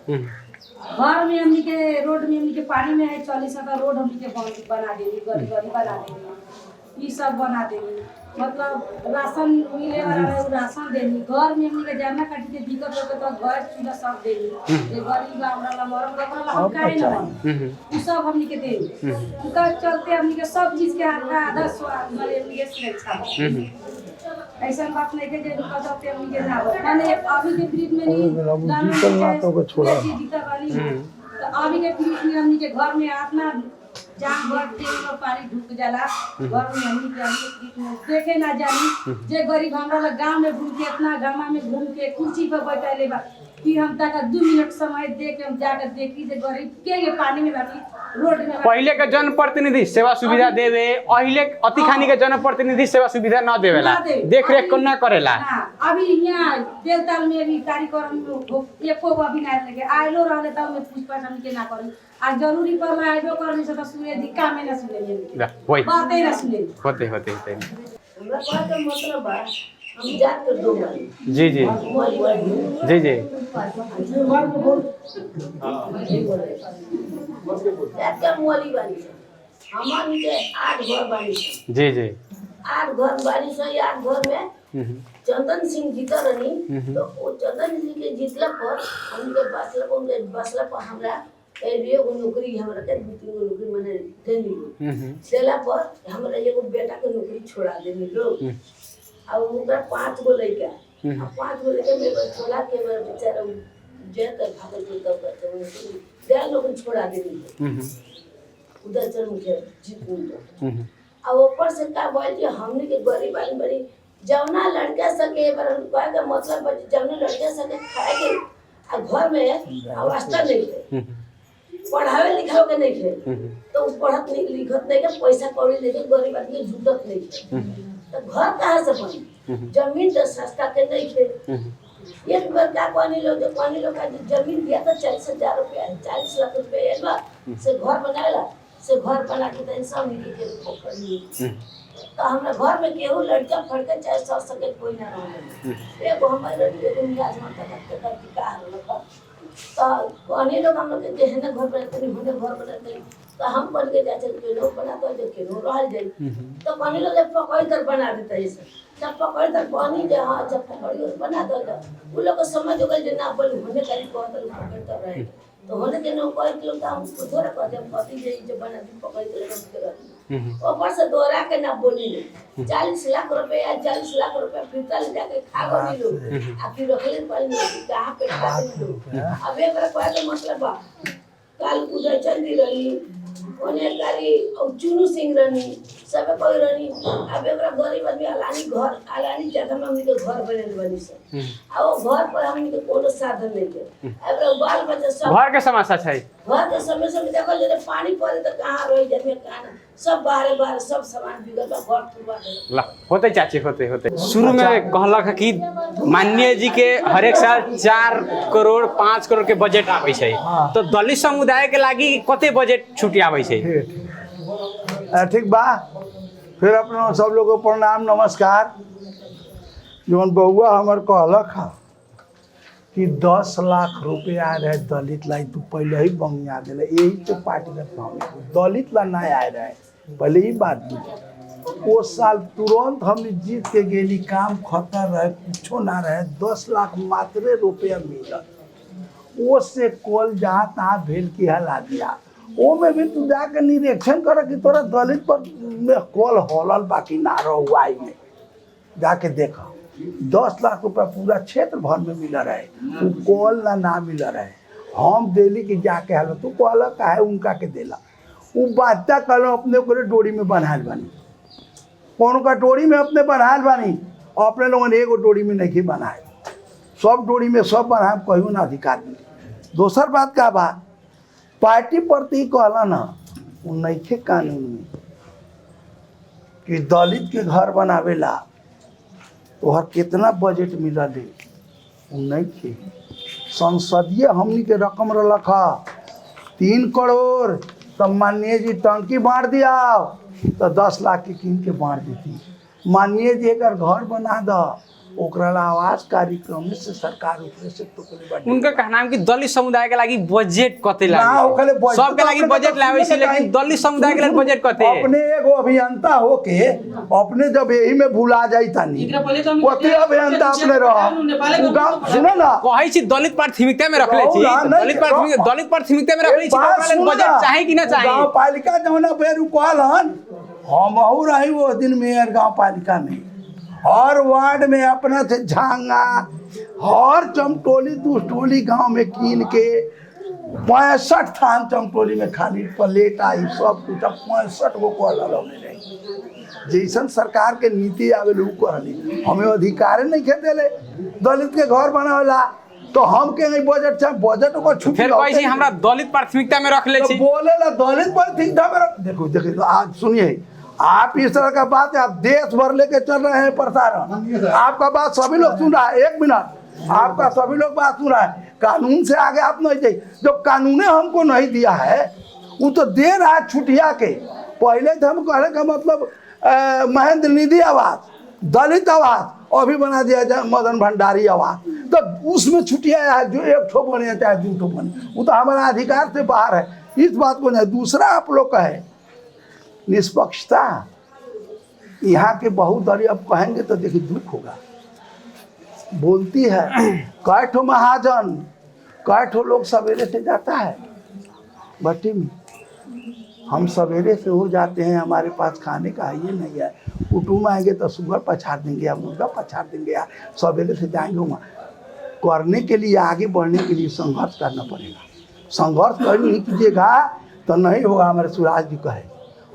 घर में हमनी के रोड में हमनी के पानी में है 40 का रोड हमनी के बना देनी, गली बना देनी, ये सब बना देनी, मतलब राशन मिले वाला है राशन देनी, घर में हमनी के जमा काटी के दिक्कत हो तो घर चूल्हा सब देनी, ये गरीब हमरा ला मरम कपड़ा ला हम काहे न उ सब हमनी के देनी। उनका चलते हमनी के सब चीज के आधा स्वाद वाले हमनी के सुरक्षा ऐसा बात नहीं के जे उनका चलते हमनी के ना माने अभी के ब्रीड में नहीं जीता वाली तो अभी के ब्रीड में हमनी के घर में अपना जान भर तेल पानी ढुक जाला, घर में हमनी के देखे ना जानी, जे गरीब हमरा गांव में घूम के इतना गामा में घूम के कुर्सी पर बैठले बा, फिर हम तक 2 मिनट समय दे के हम जाकर देखी जे गरीब के ये पानी में बाकी रोड में पहले के जनप्रतिनिधि सेवा सुविधा देवे, अहिले अति खानी के जनप्रतिनिधि सेवा सुविधा न देवेला, देख रेख न करेला। अभी यहाँ देवताल में भी कार्यक्रम एको अभी ना लगे आइलो रहले तब में पूछताछ हम के ना करी आ जरूरी पर आइबो करनी से तो सुने दी काम में ना सुने वही बातें ना सुने होते हमरा बात का मतलब बा हम जात कर दो जी जी जी जी क्या मोली बानी हमार के 8 घर बानी जी जी 8 घर बानी से 8 घर में चंदन सिंह जीता रही तो वो चंदन सिंह के जीतला पर हमके बसला पर हमरा एगो नौकरी हमरा के 2-3 गो नौकरी माने देनी सेला पर हमरा एगो बेटा के नौकरी छोड़ा देनी लोग और उनका 5 गो लड़का 5 गो लड़का में छोड़ा के बेचारा जयकर भागलपुर तक करते हैं दया लोग छोड़ा देनी उधर चल मुझे जीत अब ऊपर से का बोल कि हमने के गरीब वाली बड़ी जवना लड़के सके पर कहे का मतलब जवना लड़के सके खाए के आ घर में अवस्था नहीं है पढ़ावे लिखावे के नहीं है तो उस पढ़त नहीं लिखत नहीं के पैसा कौड़ी लेके गरीब आदमी झूठत नहीं है तो घर कहाँ से बनी जमीन तो सस्ता के नहीं है एक बार क्या पानी लोग का जमीन दिया था 40,000 रुपया 40 लाख रुपया से घर बनाएला से घर बना के तो सब मिली के पोखर तो हमरा घर में केहू लड़का फड़के चाहे सौ सके कोई ना रहे एगो हमारे एगो मियाज माता का का रहल तो कहने लोग हम लोग के जेहने घर बनाते नहीं होने घर बनाते तो हम बन के जाते के लोग बनाते जो के लोग रह जाई तो कहने लोग पकड़ कर बना देते ऐसे जब पकड़ कर पानी जे हां जब पकड़ बना दो वो लोग को समझ हो गए जे ना बोल होने करी कहत पकड़ कर रहे तो होने के नो कोई लोग हम थोड़ा कह दे पति जे बना दी पकड़ के ऊपर से दोहरा के ना बोली 40 लाख रुपया 40 लाख रुपया फिरता ले जाके खा गई लोग आखिर रखले पानी कहाँ पे खा गई अब एक बार मतलब बा काल उधर चंदी रही ओने कारी और चुनू सिंह रही सब कोई रही अब एक गरीब आदमी अलानी जगह में हमनी के घर बनल बनी से आ वो घर पर हमनी के कोनो साधन नहीं के अब बाल बच्चा सब घर के समस्या छै घर के समस्या में देखो जे पानी पड़े तो कहाँ रही जमे कहाँ सब बाहर सब सामान बिगड़ बा घर टूटा ला होते चाची होते शुरू में कहलक है कि माननीय जी के हर एक साल 4 करोड़ 5 करोड़ के बजट आवे छै तो दलित समुदाय के लागी कते बजट छुटी आवे छै ठीक बा फिर अपना सब लोगों को प्रणाम नमस्कार जौन बउआ हमर कहलक है कि 10 लाख रुपया रहे दलित ला तू पहले ही बंगिया दिले यही तो पार्टी का दलित ला नहीं आए रहे पहले ही बात वो साल तुरंत हमने जीत के गेली काम खतर रहे कुछो ना रहे 10 लाख मात्रे रुपया मिलत वो से कल जहाँ तहाँ भेल की हला दिया वो में भी तू जाके निरीक्षण कर कि तोरा दलित पर में कल हॉलल बाकी ना रहुआ में जाके देखा 10 लाख रुपया पूरा क्षेत्र भर में मिल रहे वो कल ना मिल रहे हम दिल्ली की जाके हल तू कहल का है उनका के देला वो बादशाह कल अपने को डोरी में बनाल बानी कौन का डोरी में अपने बनाल बानी अपने लोगों ने एगो डोरी में नहीं बनाए सब डोरी में सब बनाए कहीं ना अधिकार मिले दोसर बात का बात पार्टी प्रति कहला ना वो नहीं कानून में कि दलित के घर बनावेला तोहर कितना बजट मिला दे नहीं संसदीय हमनी के रकम रखा 3 करोड़ तो माननीय जी टंकी बांट दिया तो 10 लाख के कीन के बांट देती माननीय जी एक घर बना दो ओकरा आवास कार्यक्रम से सरकार ऊपर से तो उनका कहना है कि दलित समुदाय के लागी बजट कते ना ओकरे लागी सब के लागी बजट लावे छै लेकिन दलित समुदाय के लिए बजट कते अपने एगो अभियंता होके अपने जब यही में भुला जाई तानी कते अभियंता अपने रह सुनो ना कहै छी दलित प्राथमिकता में रखले छी दलित प्राथमिकता में रखले छी ओकरा लिए बजट चाहे कि ना चाहे गांव पालिका जौना बेर कहलन हमहू रही वो दिन मेयर गांव पालिका में हर वार्ड में अपना से झांगा हर चमटोली दुष्टोली गांव में कीन के 65 थान चमटोली में खाली प्लेट आई सब कुछ 65 गो कल रहे जैसन सरकार के नीति आवे कहली हमें अधिकार नहीं खे दिले दलित के घर बनावेला तो हम के नहीं बजट चाहे बजट को छुट्टी फिर कोई हमरा दलित प्राथमिकता में रख ले छी बोलेला दलित प्राथमिकता में देखो तो आज सुनिए आप इस तरह का बात है आप देश भर लेके चल रहे हैं प्रसारण आपका बात सभी लोग सुन रहा है 1 मिनट आपका सभी लोग बात सुन रहा है कानून से आगे आप नहीं जाइए जो कानून हमको नहीं दिया है वो तो दे रहा है छुटिया के पहले तो हम कहने का मतलब महेंद्र निधि आवास दलित आवास अभी बना दिया जाए मदन भंडारी आवास तो उसमें छुट्टियाँ है जो 1 ठो बने चाहे 2 ठो बने वो तो हमारा अधिकार से बाहर है इस बात को नहीं दूसरा आप लोग का है निष्पक्षता यहाँ के बहुत दरी अब कहेंगे तो देखिए दुख होगा बोलती है कै ठो महाजन कै ठो लोग सवेरे से जाता है भट्टी में हम सवेरे से हो जाते हैं हमारे पास खाने का ये नहीं है कुटुम्ब आएंगे तो सुगर पछाड़ देंगे या मुर्गा पछाड़ देंगे या सवेरे से जाएंगे वहाँ करने के लिए, आगे बढ़ने के लिए संघर्ष करना पड़ेगा। संघर्ष कर नहीं कीजिएगा तो नहीं होगा। हमारे सुराज जी कहे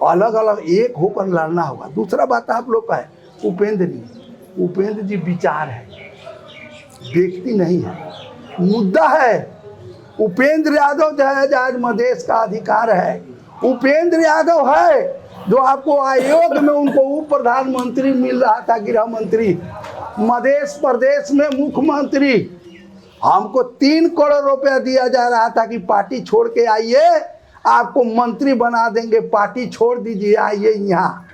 अलग अलग एक होकर लड़ना होगा। दूसरा बात आप लोग का है उपेंद्र जी विचार है, व्यक्ति नहीं है, मुद्दा है। उपेंद्र यादव जो है आज मधेश का अधिकार है, उपेंद्र यादव है जो आपको आयोग में उनको उप प्रधानमंत्री मिल रहा था, गृह मंत्री, मध्य प्रदेश में मुख्यमंत्री। हमको 3 करोड़ रुपया दिया जा रहा था कि पार्टी छोड़ के आइए, आपको मंत्री बना देंगे, पार्टी छोड़ दीजिए, आइए यहाँ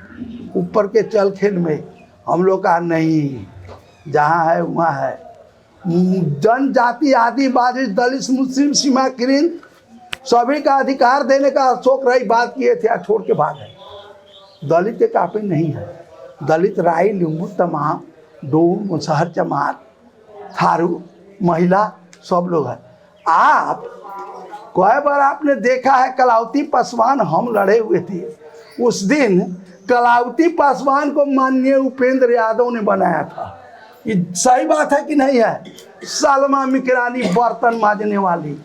ऊपर के चल खेल में। हम लोग का नहीं, जहाँ है वहाँ है। जनजाति आदिवासी दलित मुस्लिम सीमांकन सभी का अधिकार देने का अशोक रही बात किए थे, छोड़ के भाग गए। दलित के काफी नहीं है, दलित राई लिंबू तमाम डोम मुसहर जमात थारू महिला सब लोग हैं। आप कई बार आपने देखा है कलावती पासवान हम लड़े हुए थे, उस दिन कलावती पासवान को माननीय उपेंद्र यादव ने बनाया था। ये सही बात है कि नहीं है? सलमा मिकरानी बर्तन मांजने वाली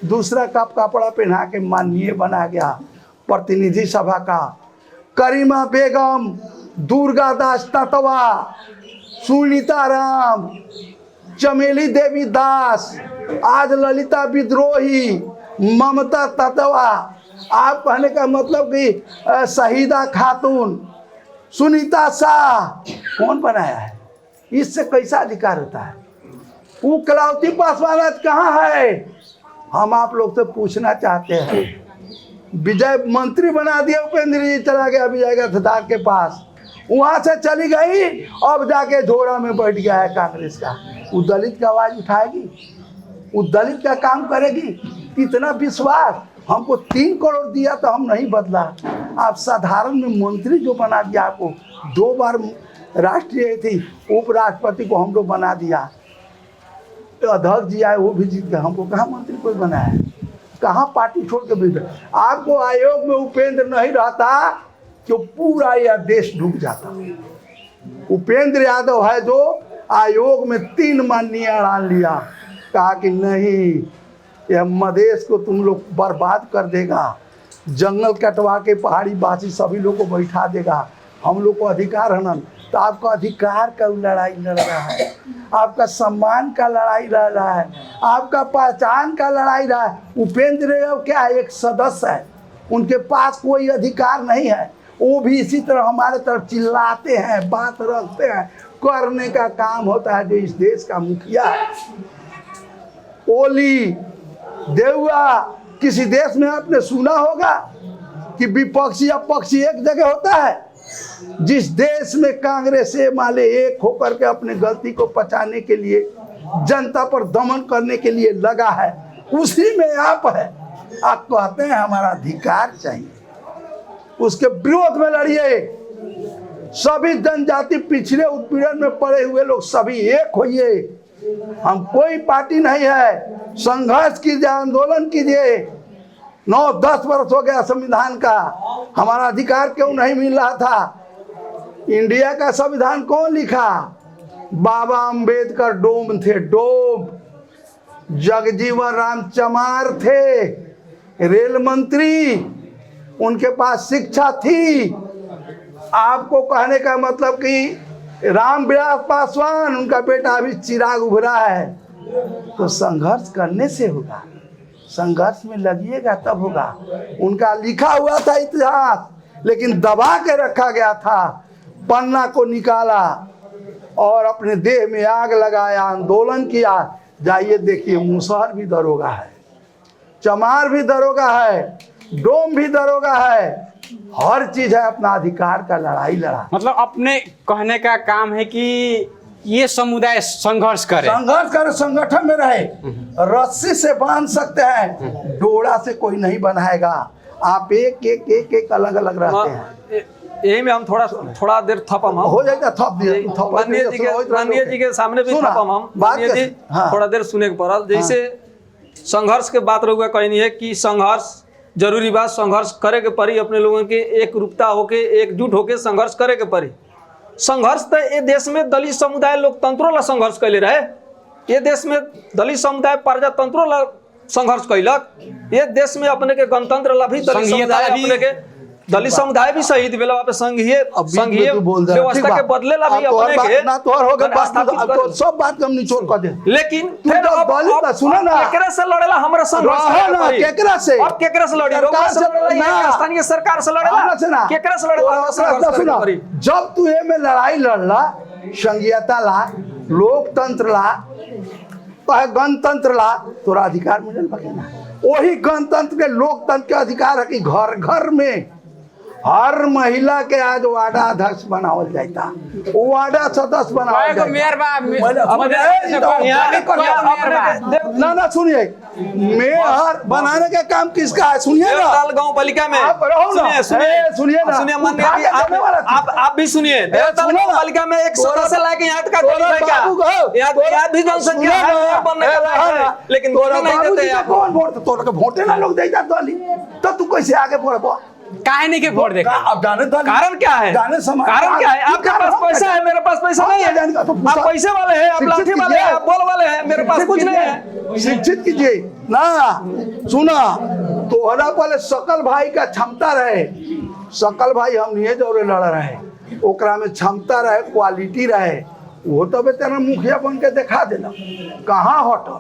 दूसरा कप कपड़ा पहना के माननीय बना गया प्रतिनिधि सभा का। करीमा बेगम, दुर्गा दास ततवा, सुनीता राम, चमेली देवी दास, आज ललिता विद्रोही, ममता ततवा, आप कहने का मतलब कि शहीदा खातून, सुनीता शाह, कौन बनाया है? इससे कैसा अधिकार होता है? वो कलावती पासवान आज कहाँ है? हम आप लोग से पूछना चाहते हैं। विजय मंत्री बना दिया, उपेंद्र जी चला गया विजय गद्दार के पास, वहां से चली गई, अब जाके झोड़ा में बैठ गया है कांग्रेस का। वो दलित का आवाज उठाएगी, वो दलित का काम करेगी? इतना विश्वास? हमको 3 करोड़ दिया तो हम नहीं बदला। आप साधारण में मंत्री जो बना दिया, आपको 2 बार राष्ट्रीय थी उपराष्ट्रपति को हम लोग बना दिया, अध्यक्ष जी आए वो भी जीत गए, हमको कहाँ मंत्री कोई बनाया है? कहाँ पार्टी छोड़ के बैठे? आपको आयोग में उपेंद्र नहीं रहता तो पूरा यह देश डूब जाता। उपेंद्र यादव है जो आयोग में 3 माननीय अड़ान लिया, कहा कि नहीं यह मधेश को तुम लोग बर्बाद कर देगा, जंगल कटवा के पहाड़ी बासी सभी लोग को बैठा देगा, हम लोग को अधिकार हनन। तो आपका अधिकार का लड़ाई लड़ रहा है, आपका सम्मान का लड़ाई लड़ रहा है, आपका पहचान का लड़ाई रहा है। उपेंद्र यादव क्या है? एक सदस्य है, उनके पास कोई अधिकार नहीं है। वो भी इसी तरह हमारे तरफ चिल्लाते हैं, बात रखते हैं, करने का काम होता है जो इस देश का मुखिया है। ओली देउआ, किसी देश में आपने सुना होगा कि विपक्षी अपक्षी एक जगह होता है? जिस देश में कांग्रेस माले एक होकर के अपने गलती को पचाने के लिए, जनता पर दमन करने के लिए लगा है, उसी में आप है। आप कहते हैं हमारा अधिकार चाहिए, उसके विरोध में लड़िए। सभी जनजाति पिछड़े उत्पीड़न में पड़े हुए लोग सभी एक होइए। हम कोई पार्टी नहीं है, संघर्ष कीजिए, आंदोलन कीजिए। 9-10 वर्ष हो गया संविधान का, हमारा अधिकार क्यों नहीं मिल रहा था? इंडिया का संविधान कौन लिखा? बाबा अंबेडकर डोम थे, डोम। जगजीवन राम चमार थे रेल मंत्री, उनके पास शिक्षा थी। आपको कहने का मतलब कि रामविलास पासवान, उनका बेटा अभी चिराग उभरा है। तो संघर्ष करने से होगा, संघर्ष में लगिएगा तब होगा। उनका लिखा हुआ था इतिहास, लेकिन दबा के रखा गया था। पन्ना को निकाला और अपने देह में आग लगाया, आंदोलन किया। जाइए देखिए, मुसहर भी दरोगा है, चमार भी दरोगा है, डोम भी दरोगा है, हर चीज है। अपना अधिकार का लड़ाई लड़ा। मतलब अपने कहने का काम है कि ये समुदाय संघर्ष करे, संगठन में रहे। रस्सी से बांध सकते हैं, डोरा से कोई नहीं बनाएगा। आप एक अलग अलग रहते हैं। यही में हम थोड़ा देर थपम, हम हो जाएगा थप दिए। माननीय जी के सामने भी थपम हम। माननीय जी थोड़ा देर सुने के पड़ल। जैसे संघर्ष के बात रहुआ कहनी है कि संघर्ष जरूरी बात, संघर्ष करे के पड़ी। अपने लोगों के एक रूपता होके, एकजुट होके संघर्ष करे के पड़ी। संघर्ष तो ये देश में दलित समुदाय लोकतंत्रों ला संघर्ष कैले रहे। ये देश में दलित समुदाय प्रजातंत्रो ला संघर्ष कैलक, ये देश में अपने के गणतंत्र ला भी दलित समुदाय अपने के दलित समुदाय भी शहीद भेल, वहाँ पे संघीय व्यवस्था के बदले ला भी अपने के ना तोहर हो गए बात, तो सब बात हम निचोड़ कर दे। लेकिन तू फिर जब अब दलित ना सुना ना केकरा से लड़ेला हमरा संघर्ष रहा ना, केकरा से अब केकरा से लड़ी, रोगा से लड़ेला या स्थानीय सरकार से लड़ेला, केकरा से लड़ेला संघर्ष करी। जब तू ए में लड़ाई लड़ला संघीयता ला, लोकतंत्र ला, गणतंत्र ला, तोरा अधिकार मिलल बाकी ना। वही गणतंत्र के लोकतंत्र के अधिकार है कि घर घर में हर महिला के आज वार्डा अध्यक्ष बनावल जाता, वार्डा सदस्य बनावल जाता। ना ना सुनिए, मेयर बनाने का काम किसका है? सुनिए ना, गांव पालिका में आप रहो ना, सुनिए ना, सुनिए आप भी सुनिए, देवताल गांव पालिका में एक सदस्य लाके यहाँ का यहाँ भी जनसंख्या है, लेकिन नहीं देते। कौन वोट तो वोटे ना लोग देता दलित, तो तू कैसे आगे बढ़? काहे नहीं के वोट देखा? अब जाने कारण क्या है? कारण क्या है? आपके पास पैसा है, मेरे पास पैसा नहीं है। आप पैसे वाले हैं, आप लाठी वाले हैं, आप बोल वाले हैं, मेरे पास कुछ नहीं है। शिक्षित कीजिए ना, सुना तोहरा पहले सकल भाई का क्षमता रहे, सकल भाई हम नहीं जोरे लड़ रहे, ओकरा में क्षमता रहे, क्वालिटी रहे, वो तब तेरा मुखिया बन के दिखा देला, कहाँ हटल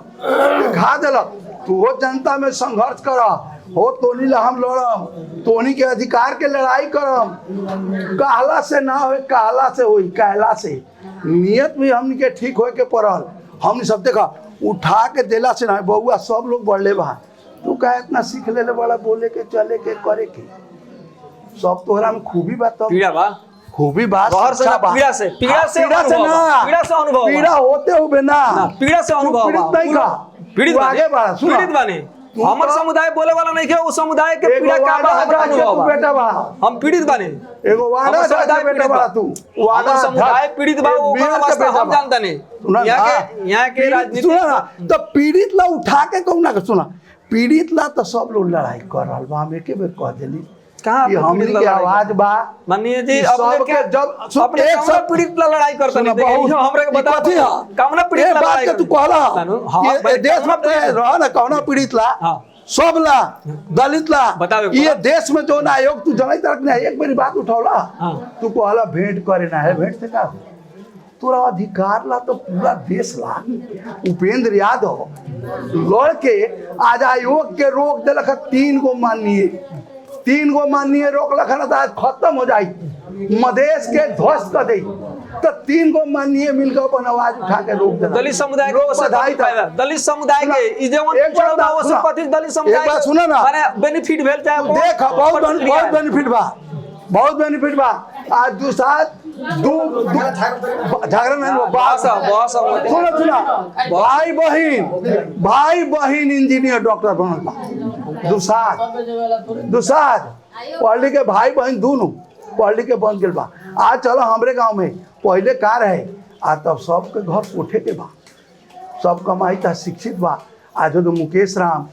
दिखा देलक। तू हो जनता में संघर्ष करा हो, तोनी ला हम लड़म, तोनी के अधिकार के लड़ाई करम, कहला से ना हो, कहला से होई, कहला से नियत भी हमनी के ठीक होए के पड़ल। हमनी सब देखा उठा के देला से ना, बउआ सब लोग बढ़ले बा, तू का इतना सीख ले बड़ा बोले के चले के करे के, सब तोहरा में खूबी बात, खूबी बात पीड़ा से अनुभव, पीड़ा होते हुए ना, पीड़ा से अनुभव पीड़ित नहीं का, पीड़ित आगे बढ़ा, पीड़ित बने। हमर समुदाय बोले वाला नहीं है, वो समुदाय के पीड़ा का बेटा बा, हम पीड़ित बने। एगो वाड़ा समुदाय बेटा बा, तू वाड़ा समुदाय पीड़ित बा, वो वास्ता हम जानता नहीं। यहाँ के राजनीति सुना ना, तो पीड़ित ला उठा के कहू ना, सुना पीड़ित ला तो सब लोग लड़ाई कर रहा बा, हम एक बेर कह देली कि हमनी के आवाज बा। माननीय जी सब के जब एक सब पीड़ित ला लड़ाई करता नहीं, बहुत हमरे के बता दिया कामना पीड़ित ला बात के तू कहला कि देश में रह ना कौना पीड़ित ला, सब ला, दलित ला, ये देश में जो ना आयोग तू जनाई तरफ ना एक मेरी बात उठौला, तू कहला भेंट करे ना है, भेंट से का तोरा अधिकार ला तो पूरा देश ला। उपेंद्र यादव लड़ के आज आयोग के रोक दिलक 3 गो माननीय रोक लखन तो आज खत्म हो जाई, मधेश के ध्वस्त कर दे, तो 3 गो माननीय मिलकर अपन आवाज उठा के रोक देना। दलित समुदाय को बधाई, दलित समुदाय के दलित समुदाय सुनो ना, बेनिफिट भेल चाहे देख बहुत बेनिफिट बा, बहुत बेनिफिट बा। आज दू साथ झगड़ा नहीं, सुना भाई बहन इंजीनियर डॉक्टर बनल बा, दुसाद पढ़ लिख के भाई बहन दोनों पढ़ लिख के बन गए बा। आज चलो हमरे गांव में पहले का रहे, आज तब सबके घर कोठे के बा, सब कमाई था, शिक्षित बा। आज तो मुकेश राम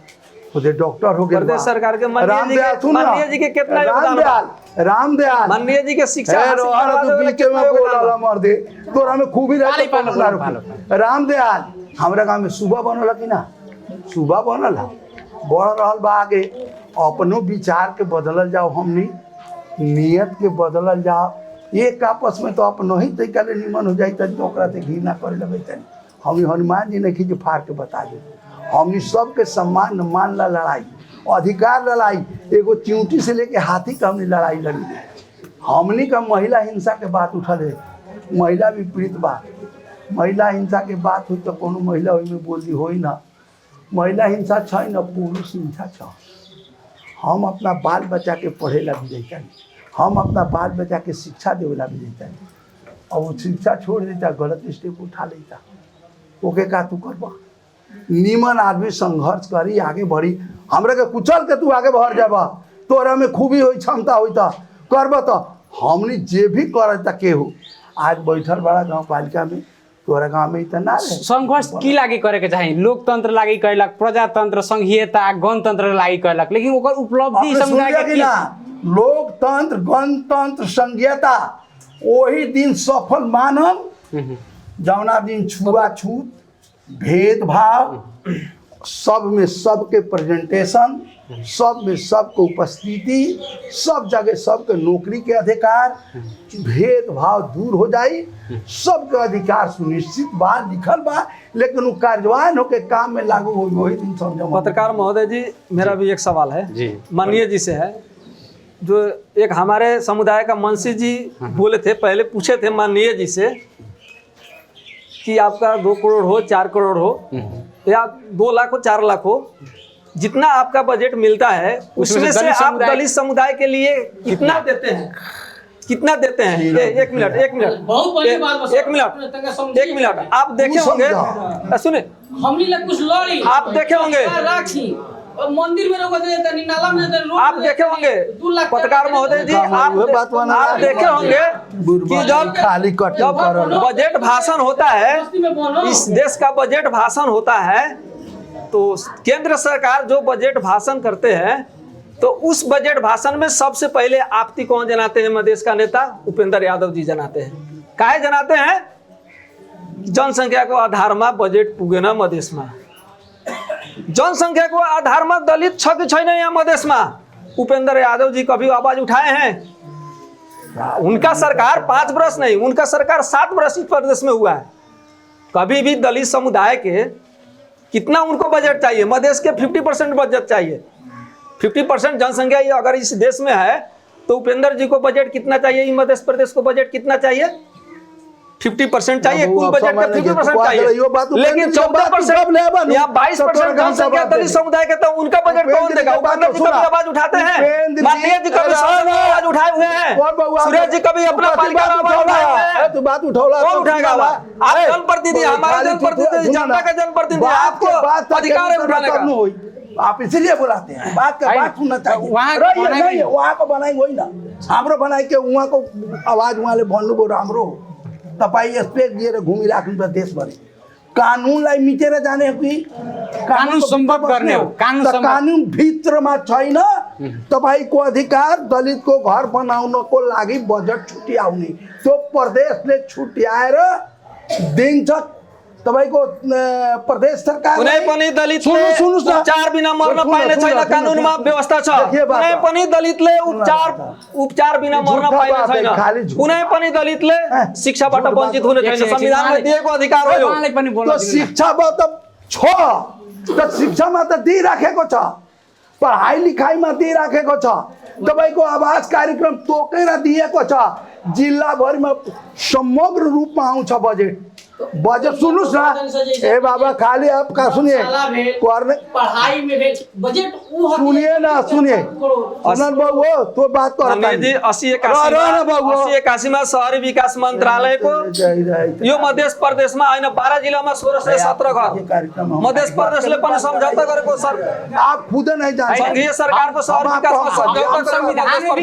खुदे डॉक्टर हो गए, प्रदेश सरकार के माननीय जी के कितना रामदयाल माननीय जी के शिक्षा मर दे तोरा में खूबी रामदयाल हमरा गांव में सुबह बनल कि ना, सुबह बनल बढ़ रहा बा, आगे अपनो विचार के बदलल जाओ, हमनी नियत के बदलल जाओ, एक आपस में तो अपनो ही तरीका ले निमन हो जाए, ओकरा से घी ना करे लगे। हम हनुमान जी ने खींच फाड़ के बता दे, हमनी सबके सम्मान मान ला लड़ाई, अधिकार लड़ाई, एगो चिंटी से लेके हाथी का हमने लड़ाई लड़ी। हमनी का महिला हिंसा के बात उठल है, महिला भी पीड़ित बा, महिला हिंसा के बात हुई तो कोनो महिला में बोली होई ना, महिला हिंसा छै न, पुरुष हिंसा छ। हम अपना बाल बच्चा के पढ़े ला भी जाता, हम अपना बाल बच्चा के शिक्षा देवे ला भी जाता, और वो शिक्षा छोड़ देता, गलत स्टेप उठा लेता, ओके का तू करबा? निमन आदमी संघर्ष करी, आगे बढ़ी, हमरे के कुचल के तू आगे बढ़ जाबा, तोरा में खूबी होई, क्षमता होई तो करबा। तो हमनी जे भी करता केहू आज बैठल बड़ा गांव पालिका में, तोरा गांव में इतना संघर्ष की लागी करे के चाही, लोकतंत्र लागी कैलक, प्रजातंत्र, संघीयता, गणतंत्र लागी कैलक, लेकिन ओकर उपलब्धि समुदाय के ना, लोकतंत्र, गणतंत्र, संघीयता वही दिन सफल मानम जौना दिन छुआछूत, भेदभाव, सब में सबके प्रेजेंटेशन, सब में सबके उपस्थिति, सब जगह सबके नौकरी के अधिकार, भेदभाव दूर हो जाई, सबके अधिकार सुनिश्चित बा, लिखल बा, लेकिन वो कार्यान्वयन होके काम में लागू हो वही दिन समझो। पत्रकार महोदय जी, मेरा भी एक सवाल है जी, माननीय जी से है। जो एक हमारे समुदाय का मुंशी जी बोले थे, पहले पूछे थे माननीय जी से कि आपका 2 करोड़ हो, 4 करोड़ हो, या 2 लाख हो, 4 लाख हो, जितना आपका बजट मिलता है उसमें से आप दलित समुदाय के लिए कितना देते हैं? कितना देते हैं? एक मिनट आप देखे होंगे, सुने, आप देखे होंगे, मंदिर में नाला में आप देखे होंगे पत्रकार महोदय जी, आप देखे होंगे कि जब बजट भाषण होता है, इस देश का बजट भाषण होता है, तो केंद्र सरकार जो बजट भाषण करते हैं, तो उस बजट भाषण में सबसे पहले आपत्ति कौन जनाते हैं? मधेश का नेता उपेंद्र यादव जी जनाते हैं। काहे जनाते हैं? जनसंख्या को आधार में बजट पुगे ना मधेश में, जनसंख्या को आधार में दलित छ कि छैन यहाँ मधेश में। उपेंद्र यादव जी कभी आवाज उठाए हैं? उनका सरकार 5 वर्ष नहीं, उनका सरकार 7 वर्ष इस प्रदेश में हुआ है। कभी भी दलित समुदाय के कितना उनको बजट चाहिए? मधेश के 50% बजट चाहिए। 50% जनसंख्या अगर इस देश में है तो उपेंद्र जी को बजट कितना चाहिए? मध्य प्रदेश को बजट कितना चाहिए? 50% चाहिए, कुल बजट का 50% चाहिए। लेकिन 14% या 22% जनसंख्या दलित समुदाय के, तो उनका बजट कौन देगा? उपेंद्र जी कभी आवाज उठाते हैं? माननीय जी कभी आवाज उठाए हुए हैं? सुरेश जी कभी अपना पालिका आवाज उठाए हुए हैं? तो बात उठाओला, कौन उठाएगा? आप जनप्रतिनिधि, हमारे जनप्रतिनिधि, जनता का जनप्रतिनिधि, आपको अधिकार है उठाने का। आप इसीलिए बुलाते हैं, बात सुनना चाहिए। वहाँ को बनाई वही ना, हमरो बनाई के वहाँ को आवाज वहाँ ले भन्नु बोल हमरो तपाई स्पेस दिएर घुमिराख्नु देश भरि। कानुनलाई मिचेर जाने कि कानुन सम्भव गर्ने हो, कानुन भित्रमा छैन। तपाईको अधिकार दलितको घर बनाउनको लागि बजेट छुट्याउने, त्यो प्रदेशले छुट्याएर दिन्छ। तपाईको प्रदेश सरकार कुनै पनि दलितले उपचार बिना मर्न पाइने छैन, कानुनमा व्यवस्था छ। कुनै पनि दलितले उपचार बिना मर्न पाइने छैन, कुनै पनि दलितले शिक्षाबाट वञ्चित हुने छैन, संविधानले दिएको अधिकार हो यो। त्यो शिक्षामा त छ, त शिक्षामा त दिइराखेको छ, पढाइ लेखाइमा दिइराखेको छ। तपाईको आवास कार्यक्रम तोकेर दिएको छ, जिल्लाभरिमा समग्र रूपमा आउँछ बजेट। सुन्नुहोस् न, ए बाबा खाली आपका सुनिए, पढ़ाई में बजट सुनिए ना, सुनिए बाबू तो बात कर जी। 80-81 में शहरी विकास मंत्रालयको यो मध्य प्रदेशमा हैन, 12 जिल्लामा 1617 घर मध्य प्रदेशले पनि सम्झौता गरेको। सर आप खुद नहीं जानते, संघीय सरकारको शहरी विकासमा सम्झौता गरेको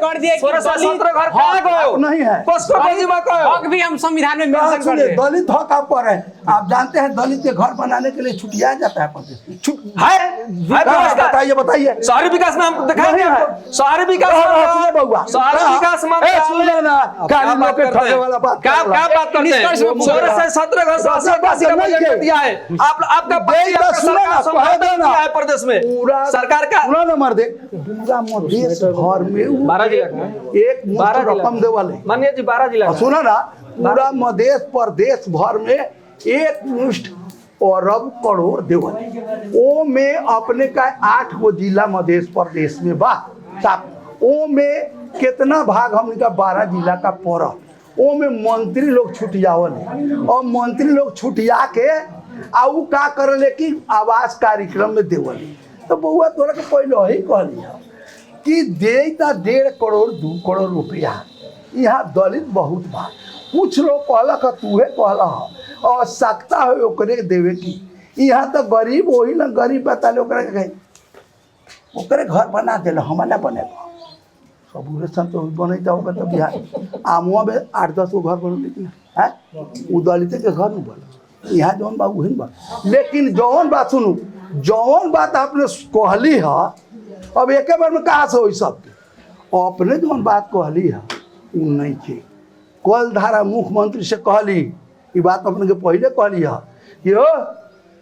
1617 घर कहाँ गयो? नहीं है, कसको खोजीमा गयो? हक भी हम संविधान में मेंशन कर दें। दलित हक आप पर है। आप जानते हैं दलित के घर बनाने के लिए छुट्टियां जाता है प्रदेश में। बताइए बताइए, शहरी विकास में हम दिखाएंगे आपको। शहरी विकास में शहरी विकास में क्या बात करते हैं? 1617 घर 80-81 का बजट दिया है। आपका प्रदेश में सरकार का पूरा मर दे पूरा मधेश भर में 12 जिला एक रकम देवाले। मानिए जी 12 जिला सुना ना, पूरा मध्य प्रदेश भर में एक मुश्त अरब करोड़ देवल। ओ में अपने का 8 गो जिला मध्य प्रदेश में बा, ओ में कितना भाग हमने का 12 जिला का पड़ा। ओ में मंत्री लोग छुटियावल और मंत्री लोग छुटिया के आउ का करले कि आवास कार्यक्रम में देवल। तो बउआ तोरा के पहले ही कहलिया कि देता 1.5 करोड़ 2 करोड़ रुपया। यहाँ दलित बहुत बा, कुछ लोग कहलक तूहे कहला और सकता है ओकरे देवे की। यहाँ तो गरीब वही ना, गरीब बता ओकरे घर बना दिला, हम ना बनेगा सब तो बनता होगा। तो बिहार आमुआ में 8-10 गो घर बन, लेकिन है वो दलित के घर में बना। यहाँ जौन बा वही बा, लेकिन जौन बात सुनू, जौन बात आपने कहली है, अब एक बार में कहाँ से हो सब अपने जौन बात कहली है वो नहीं थे। कल धारा मुख्यमंत्री से कहली, ये बात अपने के पहले कहली है यो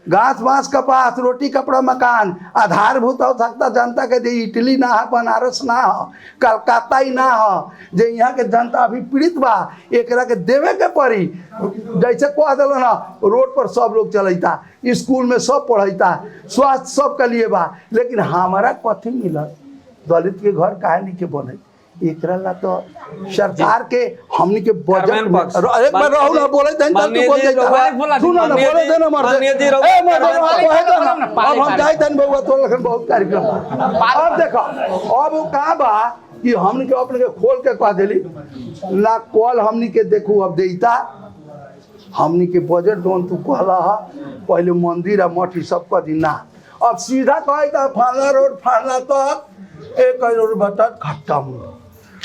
घास बांस कपास रोटी कपड़ा मकान आधारभूत आवश्यकता जनता के जे इटली ना है, बनारस ना है, कलकत्ता ही ना है, जे यहाँ के जनता अभी पीड़ित बा एकरा के देवे के पड़ी। जैसे कह दिल ना रोड पर सब लोग चलता, स्कूल में सब पढ़ता, स्वास्थ्य सबके लिए बा, लेकिन हमारा कथी मिलत? दलित के घर काहे नहीं के बने? एकरा ला तो सरकार के हमनी के बजट एक बार रहू ना बोले देन तब तू बोल देता सुनो ना बोले देना मर ए मर कहे दो ना अब हम जाई तन बउआ तो लखन बहुत कार्यक्रम अब देखो अब वो का बा कि हमनी के अपने के खोल के कह देली ना कॉल हमनी के देखू अब देता हमनी के बजट दोन तू कहला पहले मंदिर आ मठ सब का दिन ना अब सीधा कहता फालना रोड फालना तक 1 करोड़ बता खत्म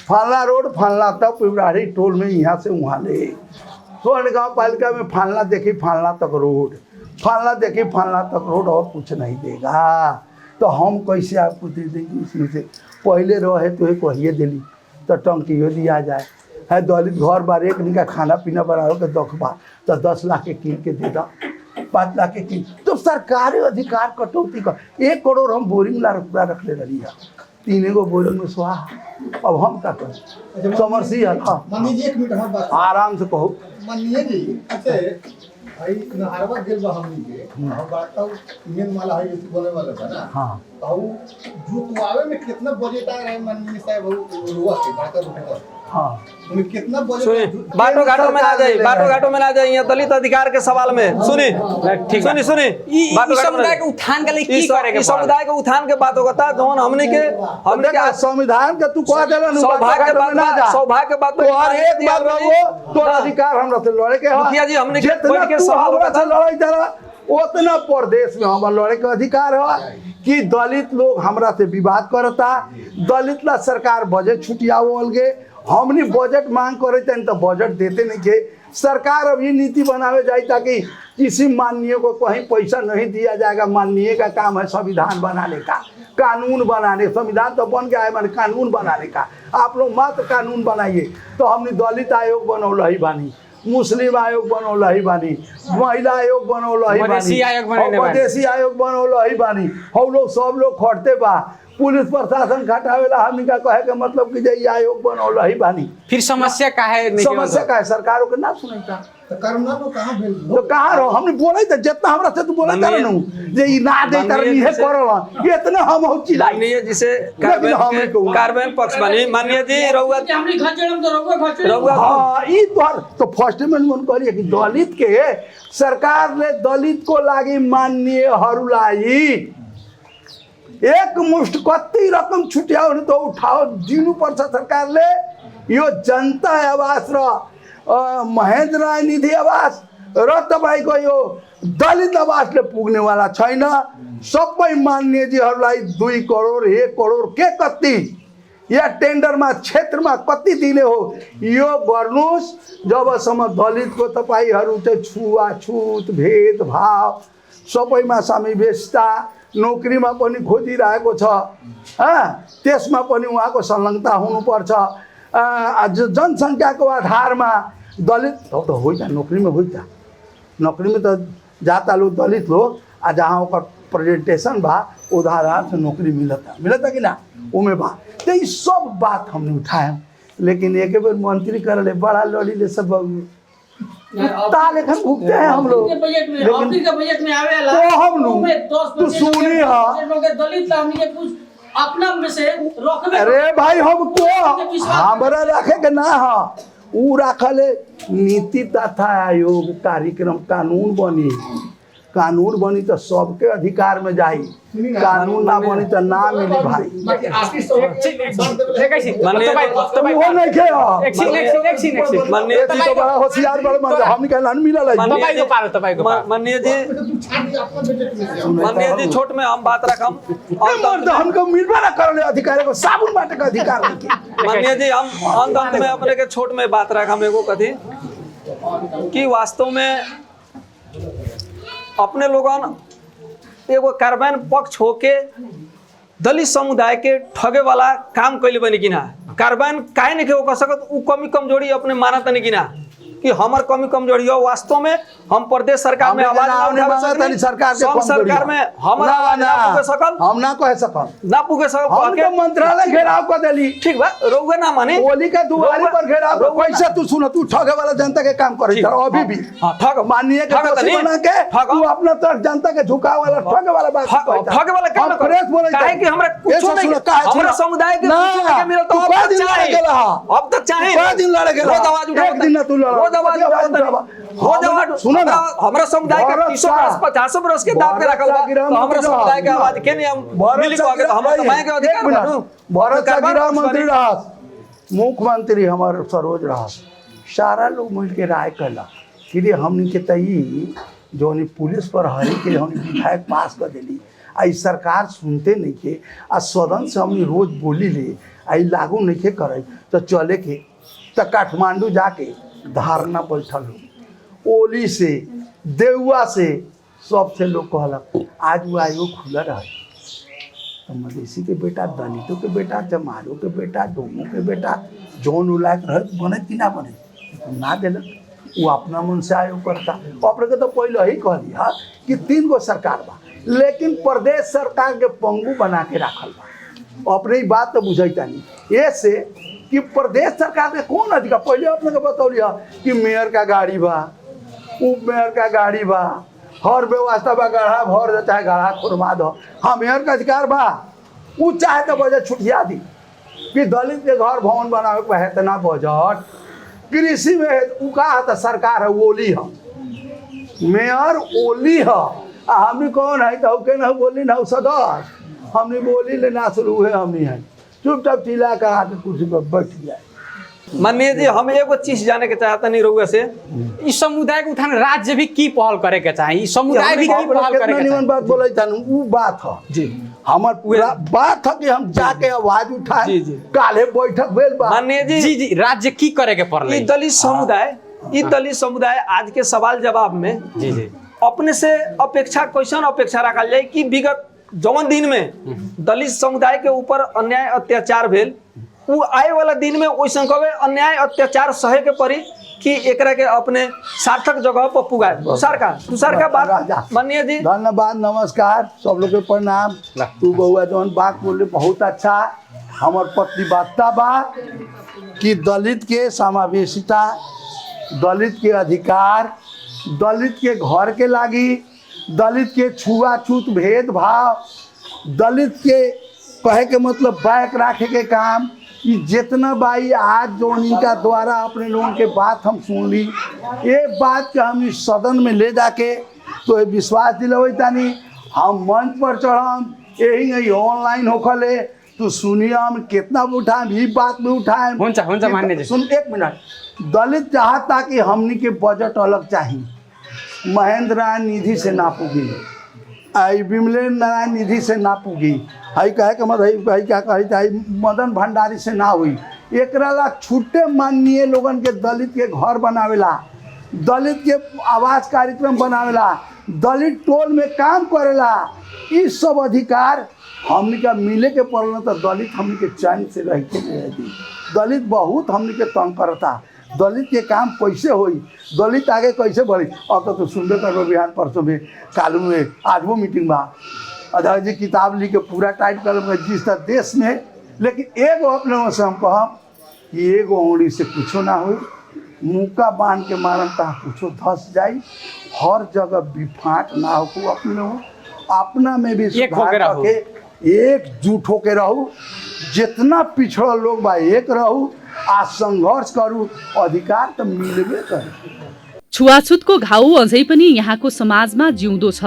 फालना रोड फालना तक पिपराड़ी टोल में यहाँ से वहाँ ले स्वर्ण गाँव पालिका में फालना देखी फालना तक रोड फालना देखी फालना तक रोड और कुछ नहीं देगा तो हम कैसे आपको दे देंगे? इसमें से पहले रहे तो एक कहिए दिली तो टंकियो दिया जाए है दलित घर बार एक दिन का खाना पीना बनाओ के दखबा तो 10 लाख के कीन के दे दो 5 लाख के कीन तो सरकारी अधिकार कटौती का 1 करोड़ हम बोरिंग ला रुपया रख ले रही है 3 गो बोरिंग में स्वाहा अब हम क्या करें? समरसियल आराम से कहो मानिए जी अच्छा भाई नहारवा गेल बा हमनी के हम बात तो मेन माला है इस बोले वाला था ना हां तो जो तुआवे में कितना बजट आ रहा है माननीय साहब रुआ के बात रुआ हां उनमें कितना बजट बाटो घाटो में ना जाए बाटो घाटो में ना जाए यहाँ दलित अधिकार के सवाल में सुनी सुनी बाटो समुदाय के उत्थान के लिए की करे के समुदाय के उत्थान के बात होता जौन हमने के संविधान के तू कह देला सौभाग्य के बात ना जा सौभाग्य के बात तो हर एक बात वो तो अधिकार हमरा से लड़े के मुखिया जी हमने जितना के सवाल हमरा से लड़ाई जरा उतना प्रदेश में हमारा लड़े के अधिकार है कि दलित लोग हमरा से विवाद करता दलित ला सरकार बजट छुटियावल गे हमनी बजट मांग करे तो बजट देते नहीं के सरकार अभी नीति बनावे जाए ताकि किसी माननीय को कहीं पैसा नहीं दिया जाएगा। माननीय का काम है संविधान बनाने का कानून बनाने संविधान तो बन गया है मैंने कानून बनाने का आप लोग मात्र कानून बनाइए तो हमने दलित आयोग बनौल ही बानी मुस्लिम आयोग बनौल ही बानी महिला आयोग बनौल ही बानी मधेसी आयोग बनौल ही बानी हम लोग सब लोग खटते बा पुलिस प्रशासन खटावेला हमनी का कहे के मतलब कि जे आयोग बनौल ही बानी फिर समस्या का है समस्या का है सरकारों के ना सुनता तो करना तो कहां भेल तो कहां रहो हमने बोले तो जितना हमरा से तू बोले तारे नु जे ई ना दे तारे इहे करल इतना हम हो चिल्लाई माननीय जिसे कार्बन पक्ष बनी माननीय जी रहुआ हमनी खचड़म तो रहुआ हां ई तो फर्स्ट में मन कहलिए कि दलित के सरकार ने दलित को लागी माननीय हरुलाई एक मुष्ट कत्ती रकम छुटियाओ तो उठाओ जीनू पर सरकार ले यो जनता आवास र महेंद्र राय निधि आवास र तपाईको यो दलित आवास ले पुग्ने वाला छैन सबै मान्य जीहरुलाई 2 करोड 1 करोड के कति या टेन्डरमा क्षेत्रमा कति दिने हो यो गर्नुस् जबसम्म दलित को तपाईहरु चाहिँ छुवाछुत भेदभाव सबैमा समावेशता नौकरीमा पनि खोजिरहेको छ त्यसमा पनि उहाँको संलग्नता हुनुपर्छ जनसङ्ख्याको आधारमा दलित तो होइता नौकरी में होइता नौकरी में तो जाता लोग दलित लोग आ जहाँ ओकर प्रेजेंटेशन बा उधार से नौकरी मिलता कि ना उमे बा तो ये सब बात हमने उठाए लेकिन एक बार मंत्री कर ले बड़ा लड़ी ले सब लेखन भुगते हैं हम लोग बजट में आवे तो हम लोग तू सुनी दलित हमनी के कुछ अपना में से रखबे अरे भाई हम को हमरा रखे के ना है उ रखले नीति तथा आयोग कार्यक्रम कानून बनी तो सबके अधिकार में जाई कानून ना बनी तो ना मिली भाई माननीय जी तो बड़ा होशियार बड़ा हम कहला मिलल है माननीय जी छोट में हम बात रखम और हमको मिलबा ना करले अधिकार को साबुन बाटे का अधिकार माननीय जी हम अंत में अपने के छोट में बात रखम एगो कथी कि वास्तव में अपने लोगन एगो कार्बाइन पक्ष होके दलित समुदाय के ठगे वाला काम कैले बनी कि ना कार्बाइन काहे नहीं हो सकत उ कमी कमजोरी अपने मानत नहीं कि ना कि हमार कमी कमजोरी हो। वास्तव में हम प्रदेश सरकार में आवाज ना उठावे सकनी, सरकार के सब सरकार में हमारा आवाज ना पुगे सकल, हम ना कह सकल, ना पुगे सकल। हम तो मंत्रालय घेराव कर देली। ठीक बा, रउवे ना माने ओली का दुआरी पर घेराव कर। पैसा तू सुन, तू ठगे वाला जनता के काम करे ठीक, अभी भी। हाँ, ठग माननीय के ठग दोषी तनी, बना के ठग। तू अपना तरफ जनता के झुकाव वाला ठगे वाला बात ठगे वाला क्या ना फ्रेश बोले काहे कि हमरा कुछ नहीं, हमरा समुदाय के कुछ नहीं मिलल तो अब तक चाहे, अब तक चाहे कई दिन लड़े गेला, रोज आवाज उठाओ, एक दिन ना तू लड़ा, रोज आवाज उठाओ, रोज आवाज सुनो ना, हमरा समुदाय के 30 बरस 50 बरस के दाब के रखल बा, तो हमरा समुदाय के आवाज के नहीं हम मिली को आगे, हमरा तो मांगे के अधिकार बानू। भारत का गृह मंत्री रहा, मुख्यमंत्री हमारे सरोज रहा, सारा लोग मिल के राय कला कि हमनी के तई जो पुलिस पर हरी के हम विधायक पास कर देली। आई सरकार सुनते नहीं के, आ सदन से हमनी रोज बोली ले, आई लागू नहीं के करे तो चले के तो काठमांडू जाके धारणा बैठल हो, ओली से देउआ से सबसे लोग कहलक आज वो आयोग खुला रहे। तो मधेसी के बेटा, दलितों के बेटा, जमारों के बेटा, डोमों के बेटा जौन उलायक रहे बने कि ना बने ना दिलक, वो अपना मन से आयोग करता। अपने के तो पहले ही कह दिया कि 3 गो सरकार बा, लेकिन प्रदेश सरकार के पंगु बना के रखल बा। अपने ही बात तो बुझाइता नहीं ऐसे कि प्रदेश सरकार के कौन अधिकार। पहले अपने के बतौलिया कि मेयर का गाड़ी बा, उप मेयर का गाड़ी बा, हर व्यवस्था बा, गढ़ा भर चाहे गढ़ा खुरमा दो, हाँ मेयर का अधिकार बा। वो चाहे तो बजट छुटिया दी कि दलित के घर भवन बनावे पे है इतना बजट, कृषि में उ का तो सरकार है ओली है, मेयर ओली है, हमने कौन है तो के ना बोली ना सदस्य, हमने बोली लेना शुरू है, हमने है चुपचाप चिल्ला कर आके कुर्सी पर बैठ जाए। माननीय जी, हम एगो चीज जाने के चाहता नहीं रहुआ से, इस समुदाय के उत्थान राज्य भी की पहल करे के चाहिए, समुदाय भी की पहल करे के चाहिए। बात बोले वो बात है जी, हमार पूरा बात है कि हम जाके आवाज उठाए। जी, जी। काले बैठक भेल बा। माननीय जी, जी जी, राज्य की करे के पड़ले। ई दलित समुदाय, ई दलित समुदाय आज के सवाल जवाब में जी जी अपने से अपेक्षा कैसन अपेक्षा रखल जाए कि विगत जौन दिन में दलित समुदाय के ऊपर अन्याय अत्याचार भेल, वो आए वाला दिन में वैसन कहे अन्याय अत्याचार सहे के पड़ी कि एकरा के अपने सार्थक जगह पर पुगाए। दूसर का बात माननीय जी, धन्यवाद, नमस्कार, सब लोग के प्रणाम। तू बहुआ जौन बात बोले बहुत अच्छा, हमार प्रतिबद्धता बा कि दलित के समावेशिता, दलित के अधिकार, दलित के घर के लागी, दलित के छुआछूत भेदभाव, दलित के कहे के मतलब बैक रखे के काम, कि जितना भाई आज जो इनका द्वारा अपने लोगों के बात हम सुन ली, ये बात के हम इस सदन में ले जाके तो ये विश्वास दिलवे तानी, हम मंच पर चढ़म, यही ऑनलाइन होखले तो सुनिए हम कितना उठाएं, ये बात में उठाएं। माननीय जी, सुन एक मिनट, दलित चाहता कि हमनी के बजट अलग चाहिए, महेंद्र नारायण निधि से ना पुगी, आई विमलेन्द्र नारायण निधि से ना पुगी, हई कहे के मतलब हई क्या कही मदन भंडारी से ना हुई। एकरा ला छुट्टे माननीय लोगन के दलित के घर बनावेला, दलित के आवास कार्यक्रम बनावेला, दलित टोल में काम करेला, इस सब अधिकार हमनी का मिले के पड़ल तो दलित हमनी के चैन से रह के दी। दलित बहुत हमनी के तंग करता, दलित के काम कैसे होई, दलित आगे कैसे बढ़ी। अब तो सुनबे कर बिहान परसों में, कालू में, आज वो मीटिंग बा, अध्यक्ष जी किताब लिख के पूरा टाइट कर जिस तरह देश में, लेकिन एगो अपने से हम कहम कि एगो उंगली से कुछो ना हो, मुक्का बांध के मारम तहाँ कुछो धस जाई, हर जगह विफाट ना हो, अपने अपना में भी एकजुट होके रहू, जितना पिछड़ा लोग बा एक रहू, आ संघर्ष करू, अधिकार तो मिलबे करे। छुवाछुतको घाउ अझै पनि यहाँको समाजमा जिउँदो छ।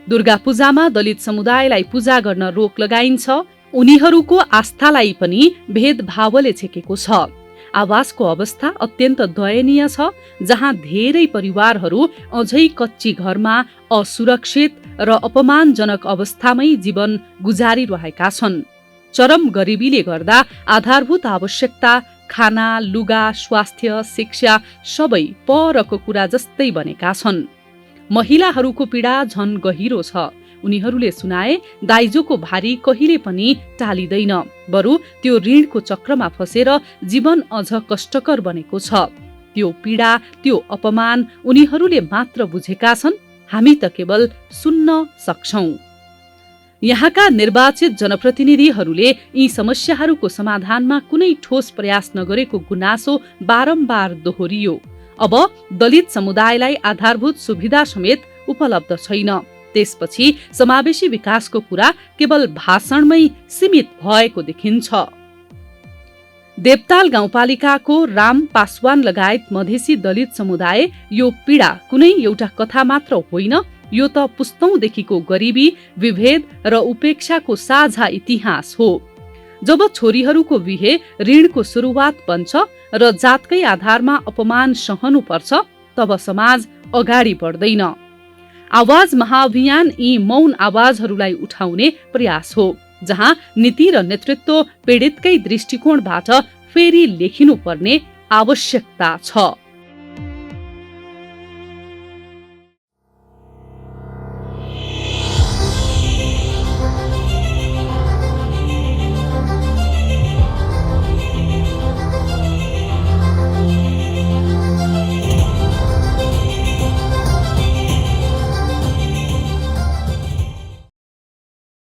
दुर्गा पूजामा दलित समुदायलाई पूजा गर्न रोक लगाइन्छ, उनीहरूको आस्थालाई पनि भेदभावले छेकेको छ। आवासको अवस्था अत्यन्त दयनीय छ, जहाँ धेरै परिवारहरू अझै कच्ची घरमा असुरक्षित र अपमानजनक अवस्थामै जीवन गुजारिरहेका छन्। चरम गरिबीले गर्दा आधारभूत आवश्यकता खाना, लुगा, स्वास्थ्य, शिक्षा सबै परको कुरा जस्तै बनेका छन्। महिलाहरूको पीडा झन गहिरो छ। उनीहरूले सुनाए दाइजोको भारी कहिले पनि टालिँदैन, बरु त्यो ऋणको चक्रमा फसेर जीवन अझ कष्टकर बनेको छ। त्यो पीडा, त्यो अपमान उनीहरूले मात्र बुझेका छन्। हामी त केवल सुन्न सक्छौं। यहाँका निर्वाचित जनप्रतिनिधिहरूले यी समस्याहरूको समाधानमा कुनै ठोस प्रयास नगरेको गुनासो बारम्बार दोहोरियो। अब दलित समुदायलाई आधारभूत सुविधा समेत उपलब्ध छैन। त्यसपछि समावेशी विकासको कुरा केवल भाषणमै सीमित भएको देखिन्छ। देवताल गाउँपालिकाको राम पासवान लगायत मधेसी दलित समुदाय यो पीडा कुनै एउटा कथा मात्र होइन, यो त पुस्तौंदेखिको गरिबी, विभेद र उपेक्षाको साझा इतिहास हो। जब छोरीहरूको बिहे ऋणको सुरुवात बन्छ र जातकै आधारमा अपमान सहनुपर्छ, तब समाज अगाडि बढ्दैन। आवाज महाअभियान यी मौन आवाजहरूलाई उठाउने प्रयास हो, जहाँ नीति र नेतृत्व पीडितकै दृष्टिकोणबाट फेरि लेखिनुपर्ने आवश्यकता छ।